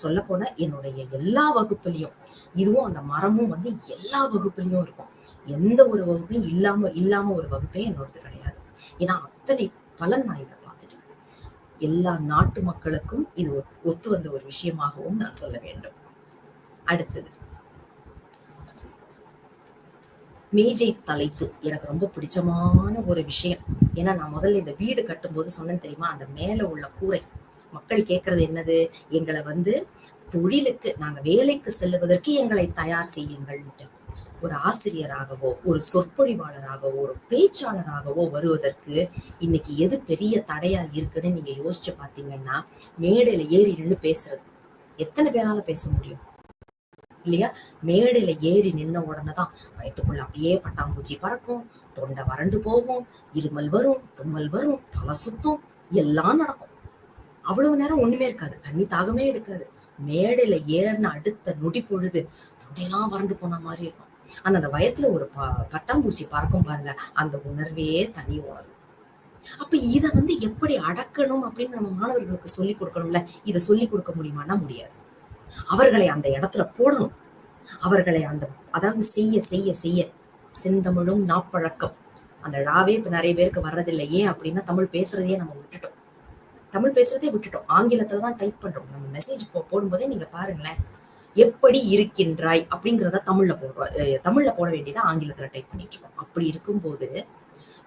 சொல்ல போனா என்னுடைய எல்லா வகுப்புலயும் இதுவும், அந்த மரமும் எல்லா வகுப்புலயும் இருக்கும். எந்த ஒரு வகுப்பையும் இல்லாம ஒரு வகுப்பே என்னோடது கிடையாது. ஏன்னா அத்தனை பலன் நான் இதை பார்த்துட்டேன். எல்லா நாட்டு மக்களுக்கும் இது ஒத்து வந்த ஒரு விஷயமாகவும் நான் சொல்ல வேண்டும். அடுத்தது, மேஜை தலைப்பு எனக்கு ரொம்ப பிடிச்சமான ஒரு விஷயம். ஏன்னா நான் முதல்ல இந்த வீடு கட்டும் போது சொன்னேன் தெரியுமா, அந்த மேல உள்ள கூரை மக்கள் கேட்கறது என்னது, எங்களை தொழிலுக்கு, நாங்க வேலைக்கு செல்லுவதற்கு எங்களை தயார் செய்யுங்கள். ஒரு ஆசிரியராகவோ, ஒரு சொற்பொழிவாளராகவோ, ஒரு பேச்சாளராகவோ வருவதற்கு இன்னைக்கு எது பெரிய தடையா இருக்குன்னு நீங்க யோசிச்சு பாத்தீங்கன்னா, மேடையில ஏறி நின்று பேசுறது. எத்தனை பேரால பேச முடியும் இல்லையா? மேடையில ஏறி நின்ன உடனேதான் வயிற்றுக்குள்ள அப்படியே பட்டாம்பூச்சி பறக்கும், தொண்டை வறண்டு போகும், இருமல் வரும், தும்மல் வரும், தலை சுத்தும், எல்லாம் நடக்கும். அவ்வளவு நேரம் ஒண்ணுமே இருக்காது, தண்ணி தாகமே எடுக்காது. மேடையில ஏறின அடுத்த நொடி பொழுது தொண்டையெல்லாம் வறண்டு போன மாதிரி இருக்கும். ஆனா அந்த வயத்துல ஒரு பட்டாம்பூச்சி பறக்கும் பாருங்க, அந்த உணர்வே தனி உணர்வு. அப்ப இத எப்படி அடக்கணும் அப்படின்னு நம்ம மாணவர்களுக்கு சொல்லி கொடுக்கணும்ல. இதை சொல்லி கொடுக்க முடியுமானா முடியாது. அவர்களை அந்த இடத்துல போடணும். அவர்களை அதாவது செய்ய செய்ய செய்ய செந்தமிழும் நாப்பழக்கம், அந்த ழாவே இப்ப நிறைய பேருக்கு வர்றதில்லை. ஏன் அப்படின்னா தமிழ் பேசுறதையே நம்ம விட்டுட்டோம். ஆங்கிலத்துலதான் டைப் பண்றோம். நம்ம மெசேஜ் போடும்போதே நீங்க பாருங்களேன், எப்படி இருக்கின்றாய் அப்படிங்கிறத தமிழ்ல போட வேண்டியதை ஆங்கிலத்துல டைப் பண்ணிட்டு இருக்கோம். அப்படி இருக்கும்போது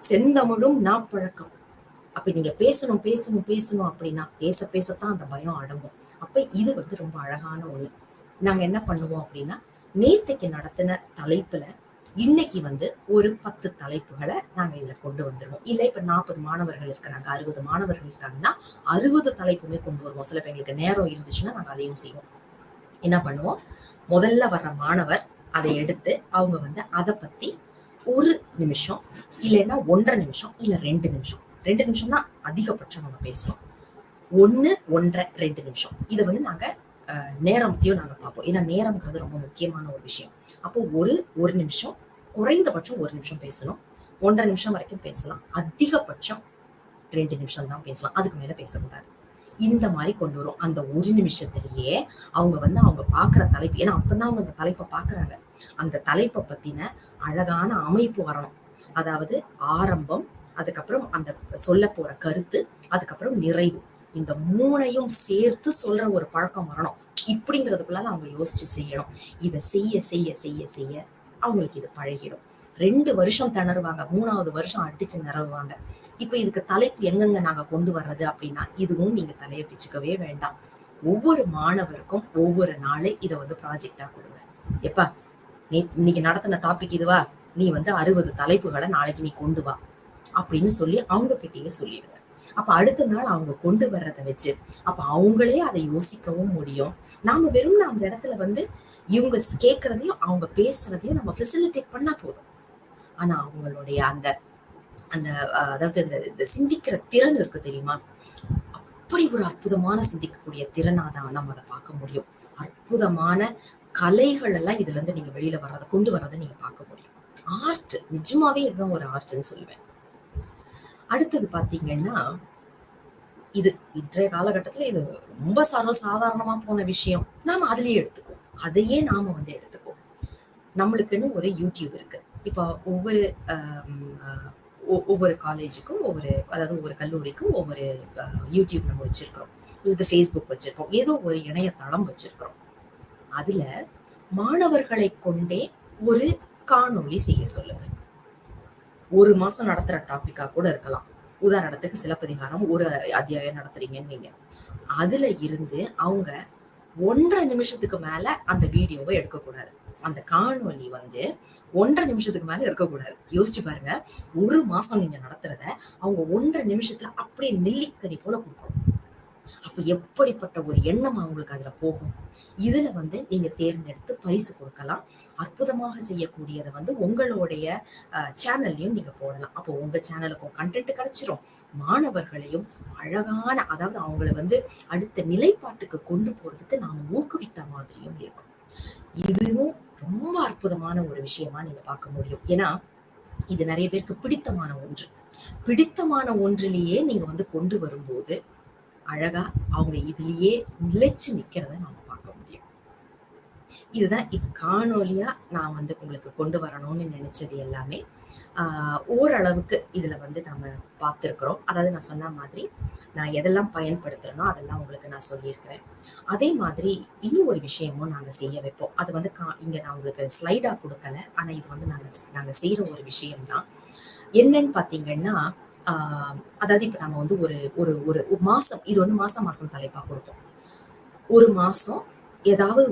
செந்தமிழும் நாப்பழக்கம். அப்ப நீங்க பேசணும் பேசணும் பேசணும் அப்படின்னா பேசத்தான் அந்த பயம் அடங்கும். அப்ப இது ரொம்ப அழகான ஒண்ணு. நாங்க என்ன பண்ணுவோம் அப்படின்னா, நேத்தைக்கு நடத்தின தலைப்புல இன்னைக்கு ஒரு 10 தலைப்புகளை நாங்க இதுல கொண்டு வந்துருவோம். இல்ல இப்ப 40 மாணவர்கள் இருக்கிறாங்க, 60 மாணவர்கள் இருக்காங்கன்னா 60 தலைப்புமே கொண்டு வருவோம். சில பேருக்கு நேரம் இருந்துச்சுன்னா நாங்க அதையும் செய்வோம். என்ன பண்ணுவோம், முதல்ல வர்ற மாணவர் அதை எடுத்து அவங்க வந்து அதை பத்தி 1 நிமிஷம் இல்லைன்னா 1.5 நிமிஷம் இல்ல 2 நிமிஷம், 2 நிமிஷம் தான் அதிகபட்சம் அவங்க பேசுறோம். 1, 1.5, 2 நிமிஷம். இதை வந்து நாங்க நேரத்தையும் நாங்க பார்ப்போம். ஏன்னா நேரம்ங்கிறது ரொம்ப முக்கியமான ஒரு விஷயம். அப்போ ஒரு நிமிஷம், குறைந்தபட்சம் 1 நிமிஷம் பேசணும். 1.5 நிமிஷம் வரைக்கும் பேசலாம். அதிகபட்சம் 2 நிமிஷம் தான் பேசலாம். அதுக்கு மேல பேசக்கூடாது. இந்த மாதிரி கொண்டு வரும். அந்த 1 நிமிஷத்திலேயே அவங்க வந்து அவங்க பாக்குற தலைப்பு, ஏன்னா அப்பதான் அவங்க அந்த தலைப்பை பாக்குறாங்க, அந்த தலைப்பை பத்தின அழகான அமைப்பு வரணும். அதாவது ஆரம்பம், அதுக்கப்புறம் அந்த சொல்ல போற கருத்து, அதுக்கப்புறம் நிறைவு. இந்த 3ஐயும் சேர்த்து சொல்ற ஒரு பழக்கம் வரணும். இப்படிங்கிறதுக்குள்ளால அவங்க யோசிச்சு செய்யணும். இதை செய்ய செய்ய செய்ய செய்ய அவங்களுக்கு இது பழகிடும். 2 வருஷம் திணறுவாங்க, 3வது வருஷம் அடிச்சு நிறவுவாங்க. இப்ப இதுக்கு தலைப்பு எங்கெங்க நாங்க கொண்டு வர்றது அப்படின்னா, இதுவும் நீங்க தலையை பிச்சுக்கவே வேண்டாம். ஒவ்வொரு மாணவருக்கும் ஒவ்வொரு நாளை இதை வந்து ப்ராஜெக்டா கொடுங்க. எப்பா இன்னைக்கு நடத்தின டாபிக் இதுவா, நீ வந்து 60 தலைப்புகளை நாளைக்கு நீ கொண்டு வா அப்படின்னு சொல்லி அவங்க கிட்டயே சொல்லிடுங்க. அப்ப அடுத்த நாள் அவங்க கொண்டு வர்றதை வச்சு அப்ப அவங்களே அதை யோசிக்கவும் முடியும். நாம வெறும் அந்த இடத்துல வந்து இவங்க கேட்கறதையும் அவங்க பேசுறதையும் நம்ம ஃபெசிலிட்டேட் பண்ணா போதும். ஆனா அவங்களுடைய அந்த அந்த அதாவது இந்த சிந்திக்கிற திறன் இருக்கு தெரியுமா, அப்படி ஒரு அற்புதமான சிந்திக்கக்கூடிய திறனாதான் நம்ம அதை பார்க்க முடியும். அற்புதமான கலைகள் எல்லாம் இதுல இருந்து நீங்க வெளியில வர்றதை கொண்டு வர்றதை நீங்க பார்க்க முடியும். ஆர்ட், நிஜமாவே இதுதான் ஒரு ஆர்ட்னு சொல்லுவேன். அடுத்தது பாத்தீங்கன்னா, இது இன்றைய காலகட்டத்துல இது ரொம்ப சர்வசாதாரணமா போன விஷயம். நாம அதுலயே எடுத்துக்குவோம். அதையே நாம வந்து எடுத்துக்குவோம். நம்மளுக்குன்னு ஒரு யூடியூப் இருக்கு. இப்போ ஒவ்வொரு காலேஜுக்கும் அதாவது ஒவ்வொரு கல்லூரிக்கும் ஒவ்வொரு யூடியூப் நம்ம வச்சிருக்கிறோம், இது ஃபேஸ்புக் வச்சிருக்கோம், ஏதோ ஒரு இணையதளம் வச்சிருக்கிறோம். அதுல மாணவர்களை கொண்டே ஒரு காணொளி செய்ய சொல்லுங்க. 1 மாசம் நடத்துற டாபிக்கா கூட இருக்கலாம். உதாரணத்துக்கு சிலப்பதிகாரம் ஒரு அத்தியாயம் நடத்துறீங்கன்னு நீங்க, அதுல இருந்து அவங்க 1.5 நிமிஷத்துக்கு மேல அந்த வீடியோவை எடுக்கக்கூடாது. அந்த காணொளி வந்து 1.5 நிமிஷத்துக்கு மேல இருக்கக்கூடாது. யோசிச்சு பாருங்க, 1 மாசம் நீங்க நடத்துறத அவங்க 1.5 நிமிஷத்துல அப்படியே நெல்லிக்கனி போல கொடுக்கணும். அப்ப எப்படிப்பட்ட ஒரு எண்ணம் அவங்களுக்கு அதுல போகும். இதுல வந்து நீங்க தேர்ந்தெடுத்து பரிசு கொடுக்கலாம். அற்புதமாக செய்யக்கூடியதை வந்து உங்களுடைய சேனல்லையும் நீங்க போடலாம். அப்போ உங்க சேனலுக்கும் கண்டென்ட் கிடைச்சிரும், மாணவர்களையும் அழகான, அதாவது அவங்களை வந்து அடுத்த நிலைப்பாட்டுக்கு கொண்டு போறதுக்கு நாம ஊக்குவித்த மாதிரியும் இருக்கும். இதுவும் ரொம்ப அற்புதமான ஒரு விஷயமா நீங்க பார்க்க முடியும். ஏன்னா இது நிறைய பேருக்கு பிடித்தமான ஒன்று. பிடித்தமான ஒன்றிலேயே நீங்க வந்து கொண்டு வரும்போது அழகா அவங்க இதுலயே நிலைச்சு நிக்கிறத நாம பார்க்க முடியும். இதுதான் இப்ப காணொலியா நான் வந்து உங்களுக்கு கொண்டு வரணும்னு நினைச்சது எல்லாமே. ஓரளவுக்கு இதுல வந்து நம்ம பார்த்திருக்கிறோம். அதாவது நான் சொன்ன மாதிரி நான் எதெல்லாம் பயன்படுத்துறேனோ அதெல்லாம் உங்களுக்கு நான் சொல்லியிருக்கிறேன். அதே மாதிரி இன்னும் ஒரு விஷயமும் நாங்க செய்ய வைப்போம். அது வந்து இங்க நான் உங்களுக்கு ஸ்லைடா கொடுக்கல, ஆனா இது வந்து நாங்க செய்யற ஒரு விஷயம்தான். என்னன்னு பாத்தீங்கன்னா, அதாவது இப்ப நம்ம வந்து ஒரு மாசம், இது வந்து மாசம் தலைப்பா கொடுப்போம். 1 மாசம் ஏதாவது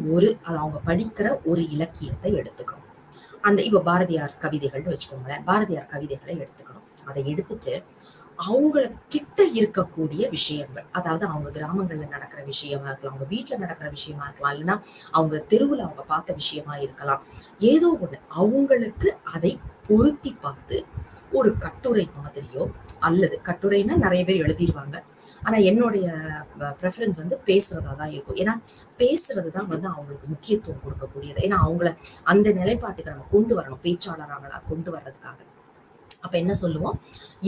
அது அவங்க படிக்கிற ஒரு இலக்கியத்தை எடுத்துக்கணும். அந்த இப்ப பாரதியார் கவிதைகள்னு வச்சுக்கோங்களேன், பாரதியார் கவிதைகளை எடுத்துக்கணும். அதை எடுத்துட்டு அவங்க கிட்ட இருக்கக்கூடிய விஷயங்கள், அதாவது அவங்க கிராமங்கள்ல நடக்கிற விஷயமா இருக்கலாம், அவங்க வீட்டுல நடக்கிற விஷயமா இருக்கலாம், இல்லைன்னா அவங்க தெருவுல அவங்க பார்த்த விஷயமா இருக்கலாம். ஏதோ ஒண்ணு அவங்களுக்கு அதை பொருத்தி பார்த்து ஒரு கட்டுரை மாதிரியோ, அல்லது கட்டுரைன்னா நிறைய பேர் எழுதிடுவாங்க, ஆனா என்னுடைய ப்ரெஃபரன்ஸ் வந்து பேசுறதா தான் இருக்கும். ஏன்னா பேசுறதுதான் வந்து அவங்களுக்கு முக்கியத்துவம் கொடுக்கக்கூடியது. ஏன்னா அவங்கள அந்த நிலைப்பாட்டுக்கு நம்ம கொண்டு வரணும், பேச்சாளராங்களா கொண்டு வர்றதுக்காக. அப்ப என்ன சொல்லுவோம்,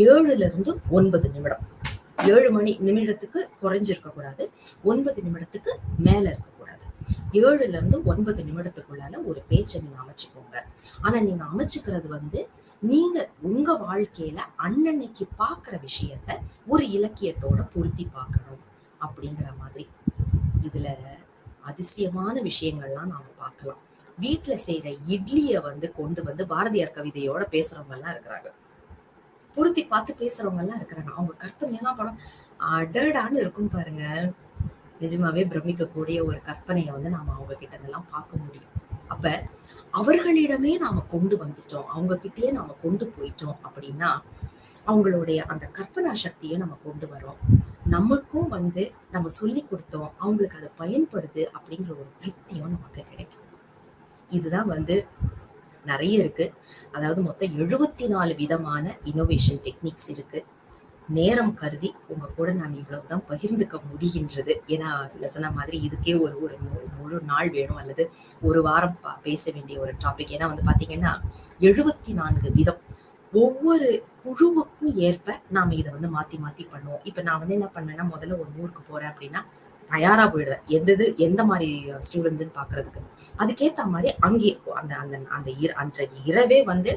7ல இருந்து 9 நிமிடம், 7 நிமிடத்துக்கு குறைஞ்சிருக்க கூடாது, 9 நிமிடத்துக்கு மேல இருக்கக்கூடாது. 7ல இருந்து 9 நிமிடத்துக்குள்ளால ஒரு பேச்சை நீங்க அமைச்சுக்கோங்க. ஆனா நீங்க அமைச்சுக்கிறது வந்து நீங்க உங்க வாழ்க்கையில அன்னன்னைக்கு பாக்குற விஷயத்த ஒரு இலக்கியத்தோட பொருத்தி பார்க்கணும் அப்படிங்கிற மாதிரி. இதுல அதிசயமான விஷயங்கள்லாம் நாம பார்க்கலாம். வீட்டுல செய்யற இட்லிய வந்து கொண்டு வந்து பாரதியார் கவிதையோட பேசுறவங்க எல்லாம் இருக்கிறாங்க, பொருத்தி பார்த்து பேசுறவங்க எல்லாம் இருக்கிறாங்க. அவங்க கற்பனையெல்லாம் படம் அடடான்னு இருக்கும் பாருங்க. நிஜமாவே பிரமிக்கக்கூடிய ஒரு கற்பனையை வந்து நாம அவங்க கிட்ட இதெல்லாம் பார்க்க முடியும். அப்ப அவர்களிடமே நாம கொண்டு வந்துட்டோம், அவங்க கிட்டயே நாம கொண்டு போயிட்டோம் அப்படின்னா அவங்களுடைய அந்த கற்பனா சக்தியை நம்ம கொண்டு வரோம். நமக்கும் வந்து நம்ம சொல்லி கொடுத்தோம், அவங்களுக்கு அதை பயன்படுது அப்படிங்கிற ஒரு திருப்தியும் நமக்கு கிடைக்கும். இதுதான் வந்து நிறைய இருக்கு. அதாவது மொத்தம் 74 விதமான இன்னோவேஷன் டெக்னிக்ஸ் இருக்கு. நேரம் கருதி உங்க கூட நான் இவ்வளவுதான் பகிர்ந்துக்க முடிகின்றது. ஏன்னா சொன்ன மாதிரி இதுக்கே ஒரு ஒரு முழு நாள் வேணும், அல்லது ஒரு வாரம் பேச வேண்டிய ஒரு டாபிக். ஏன்னா வந்து பாத்தீங்கன்னா 74 விதம். ஒவ்வொரு குழுவுக்கும் ஏற்ப நாம இதை வந்து மாத்தி மாத்தி பண்ணுவோம். இப்ப நான் வந்து என்ன பண்ணேன்னா, முதல்ல ஒரு ஊருக்கு போறேன் அப்படின்னா தயாரா போயிடுவேன், எந்த மாதிரி ஸ்டூடெண்ட்ஸ்ன்னு பாக்குறதுக்கு. அதுக்கேத்த மாதிரி அங்கே அந்த அந்த அந்த அன்றைய இரவே வந்து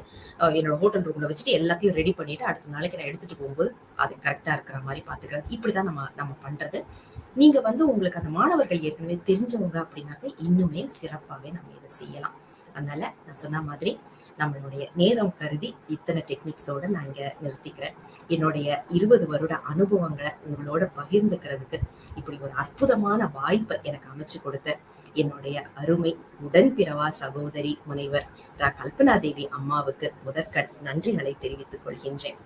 என்னோட ஹோட்டல் ரூம்ல வச்சுட்டு எல்லாத்தையும் ரெடி பண்ணிட்டு அடுத்த நாளைக்கு நான் எடுத்துட்டு போகும்போது அது கரெக்டா இருக்கிற மாதிரி பாத்துக்கிறது. இப்படிதான் நம்ம பண்றது. நீங்க வந்து உங்களுக்கு அந்த மாணவர்கள் ஏற்கனவே தெரிஞ்சவங்க அப்படின்னாக்க இன்னுமே சிறப்பாவே நம்ம இதை செய்யலாம். அதனால நான் சொன்ன மாதிரி நம்மளுடைய நேரம் கருதி இத்தனை டெக்னிக்ஸோட நான் இங்க நிறுத்திக்கிறேன். என்னுடைய 20 வருட அனுபவங்களை உங்களோட பகிர்ந்துக்கிறதுக்கு இப்படி ஒரு அற்புதமான வாய்ப்பை எனக்கு அமைச்சு கொடுத்த என்னுடைய அருமை உடன்பிறவா சகோதரி முனைவர் கல்பனா தேவி அம்மாவுக்கு முதற்கண் நன்றிகளை தெரிவித்துக் கொள்கின்றேன்.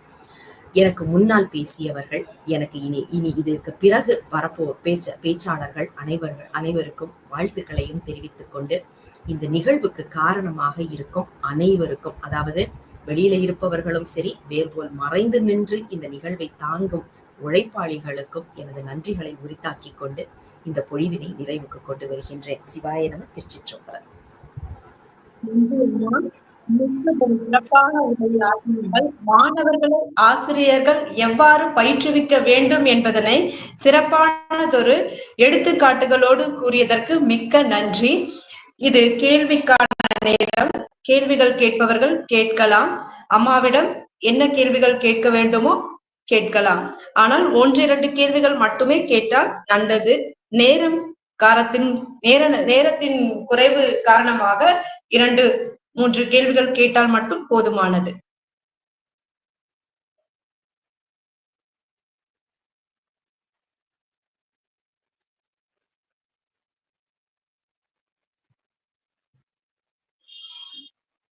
எனக்கு முன்னால் பேசியவர்கள், எனக்கு இனி இதற்கு பிறகு பேச்சாளர்கள் அனைவருக்கும் வாழ்த்துக்களையும் தெரிவித்துக் கொண்டு, இந்த நிகழ்வுக்கு காரணமாக இருக்கும் அனைவருக்கும், அதாவது வெளியில இருப்பவர்களும் சரி, வேறுபோல் மறைந்து நின்று இந்த நிகழ்வை தாங்கும் உழைப்பாளிகளுக்கும் எனது நன்றிகளை உரித்தாக்கிக் கொண்டு இந்த பொழிவினை நிறைவுக்கு கொண்டு வருகின்றேன். சிவாய நம. திருச்சிற்றம்பலம். மாணவர்களை ஆசிரியர்கள் எவ்வாறு பயிற்றுவிக்க வேண்டும் என்பதனை சிறப்பானதொரு எடுத்துக்காட்டுகளோடு கூறியதற்கு மிக்க நன்றி. இது கேள்விக்கான நேரம். கேள்விகள் கேட்பவர்கள் கேட்கலாம். அம்மாவிடம் என்ன கேள்விகள் கேட்க வேண்டுமோ கேட்கலாம். ஆனால் 1-2 கேள்விகள் மட்டுமே கேட்டால் நல்லது. நேரத்தின் குறைவு காரணமாக 2-3 கேள்விகள் கேட்டால் மட்டும் போதுமானது.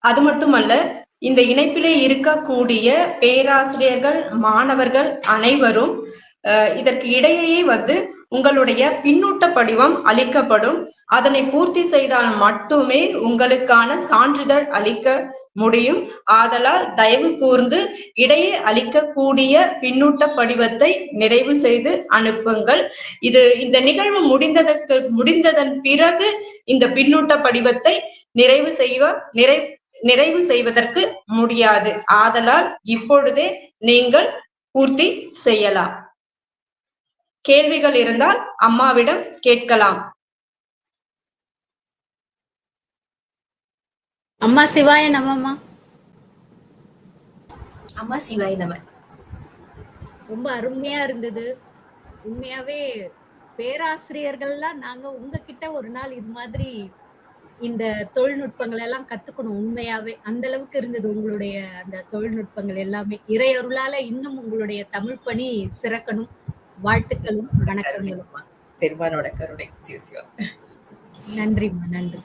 அது மட்டுமல்ல, இந்த இணைப்பிலே இருக்கக்கூடிய பேராசிரியர்கள், மாணவர்கள் அனைவரும் இதற்கு இடையே வந்து உங்களுடைய பின்னூட்ட படிவம் அளிக்கப்படும். அதனை பூர்த்தி செய்தால் மட்டுமே உங்களுக்கான சான்றிதழ் அளிக்க முடியும். ஆதலால் தயவு கூர்ந்து இடையே அளிக்கக்கூடிய பின்னூட்ட படிவத்தை நிறைவு செய்து அனுப்புங்கள். இந்த நிகழ்வு முடிந்ததன் பிறகு இந்த பின்னூட்ட படிவத்தை நிறைவு செய்வதற்கு முடியாது. ஆதலால் இப்பொழுதே நீங்கள் பூர்த்தி செய்யலாம். கேள்விகள் இருந்தால் அம்மாவிடம் கேட்கலாம். அம்மா சிவாய நமமா. அம்மா சிவாய நம. ரொம்ப அருமையா இருந்தது. உண்மையாவே பேராசிரியர்கள்லாம் நாங்க உங்ககிட்ட ஒரு நாள் இது மாதிரி இந்த தொழில்நுட்பங்கள் எல்லாம் கத்துக்கணும். உண்மையாவே அந்த அளவுக்கு இருந்தது உங்களுடைய அந்த தொழில்நுட்பங்கள் எல்லாமே. இறையருளால இன்னும் உங்களுடைய தமிழ் பணி சிறக்கணும். வாழ்த்துக்களும் வணக்கங்களும். பெருமானோட கருணை. நன்றிம்மா. நன்றி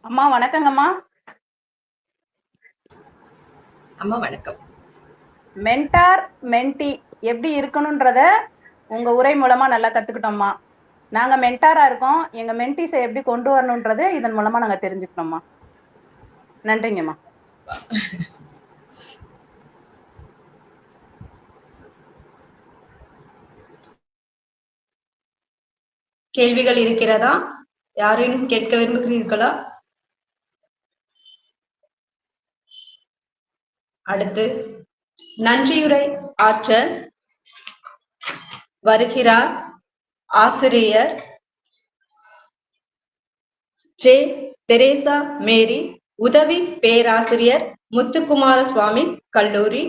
அம்மா. வணக்கங்கம்மா. அம்மா வணக்கம். மென்டார் மென்டி எப்படி இருக்கணும்ன்றத உங்க உரை மூலமா நல்லா கத்துக்கிட்டோம்மா. நாங்க மென்டாரா இருக்கோம், எங்க மென்டிஸை எப்படி கொண்டு வரணும்ன்றது இதன் மூலமா நாங்க தெரிஞ்சுக்கிட்டோம்மா. நன்றிங்கம்மா. கேள்விகள் இருக்கிறதா? யாரையும் கேட்க விரும்புகிறீர்களா? அடுத்து நன்றியுரை ஆற்ற வருகிறார் ஆசிரியர் ஜே. தெரேசா மேரி, உதவி பேராசிரியர், முத்துக்குமார சுவாமி கல்லூரி,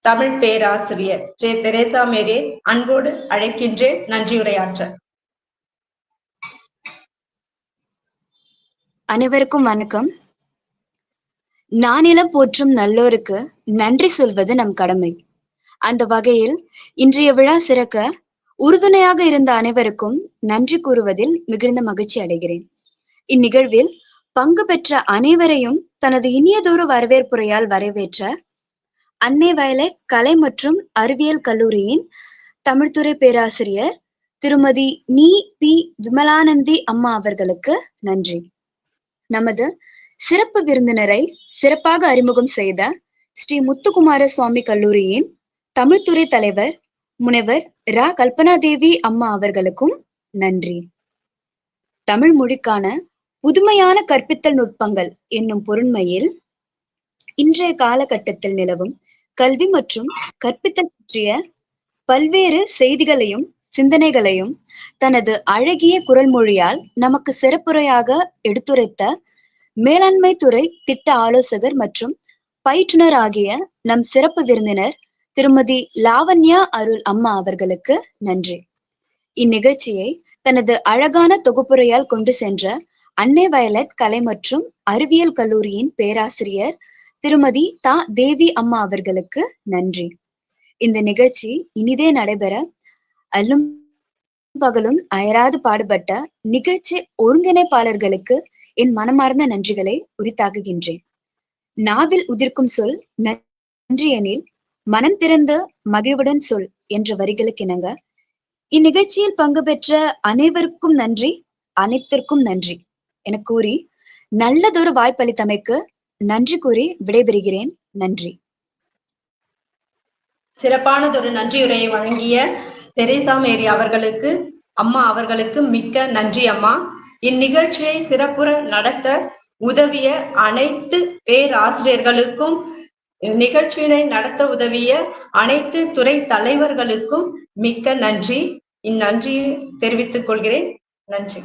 தமிழ் பேராசிரியர் ஜே. தெரேசா மேரியை அன்போடு அழைக்கின்றேன் நன்றியுரையாற்ற. அனைவருக்கும் வணக்கம். நானிலம் போற்றும் நல்லோருக்கு நன்றி சொல்வது நம் கடமை. அந்த வகையில் இன்றைய விழா சிறக்க உறுதுணையாக இருந்த அனைவருக்கும் நன்றி கூறுவதில் மிகுந்த மகிழ்ச்சி அடைகிறேன். இந்நிகழ்வில் பங்கு பெற்ற அனைவரையும் தனது இனியதொரு வரவேற்புரையால் வரவேற்ற அன்னை வயலை கலை மற்றும் அறிவியல் கல்லூரியின் தமிழ்துறை பேராசிரியர் திருமதி நீ பி விமலானந்தி அம்மா அவர்களுக்கு நன்றி. நமது சிறப்பு விருந்தினரை சிறப்பாக அறிமுகம் செய்த ஸ்ரீ முத்துக்குமார சுவாமி கல்லூரியின் தமிழ்துறை தலைவர் முனைவர் ரா கல்பனாதேவி அம்மா அவர்களுக்கும் நன்றி. தமிழ் மொழிக்கான புதுமையான கற்பித்தல் நுட்பங்கள் என்னும் பொருண்மையில் இன்றைய காலகட்டத்தில் நிலவும் கல்வி மற்றும் கற்பித்தல் பற்றிய பல்வேறு செய்திகளையும் சிந்தனைகளையும் தனது அழகிய குரல் மொழியால் நமக்கு சிறப்புரையாக எடுத்துரைத்த மேலாண்மை துறை திட்ட ஆலோசகர் மற்றும் பயிற்றுனர் ஆகிய நம் சிறப்பு விருந்தினர் திருமதி லாவண்யா அருள் அம்மா அவர்களுக்கு நன்றி. இந்நிகழ்ச்சியை தனது அழகான தொகுப்புரையால் கொண்டு சென்ற அன்னை வயலட் கலை மற்றும் அறிவியல் கல்லூரியின் பேராசிரியர் திருமதி தா தேவி அம்மா அவர்களுக்கு நன்றி. இந்த நிகழ்ச்சி இனிதே நடைபெற அல்லும் பகலும் அயராது பாடுபட்ட நிகழ்ச்சி ஒருங்கிணைப்பாளர்களுக்கு என் மனமார்ந்த நன்றிகளை உரித்தாக்குகின்றேன். நாவில் உதிர்க்கும் சொல் நன்றி எனில் மனம் திறந்த மகிழ்வுடன் சொல் என்ற வரிகளுக்கு இணங்க இந்நிகழ்ச்சியில் பங்கு பெற்ற அனைவருக்கும் நன்றி, அனைத்திற்கும் நன்றி என கூறி நல்லதொரு வாய்ப்பளித்தமைக்கு நன்றி கூறி விடைபெறுகிறேன். நன்றி. சிறப்பானதொரு நன்றியுரையை வழங்கிய தெரேசா மேரி அவர்களுக்கு அம்மா அவர்களுக்கு மிக்க நன்றி அம்மா. இந்நிகழ்ச்சியை சிறப்புற நடத்த உதவிய அனைத்து பேராசிரியர்களுக்கும், நிகழ்ச்சியினை நடத்த உதவிய அனைத்து துறை தலைவர்களுக்கும் மிக்க நன்றி. இந்நன்றியை தெரிவித்துக் கொள்கிறேன். நன்றி.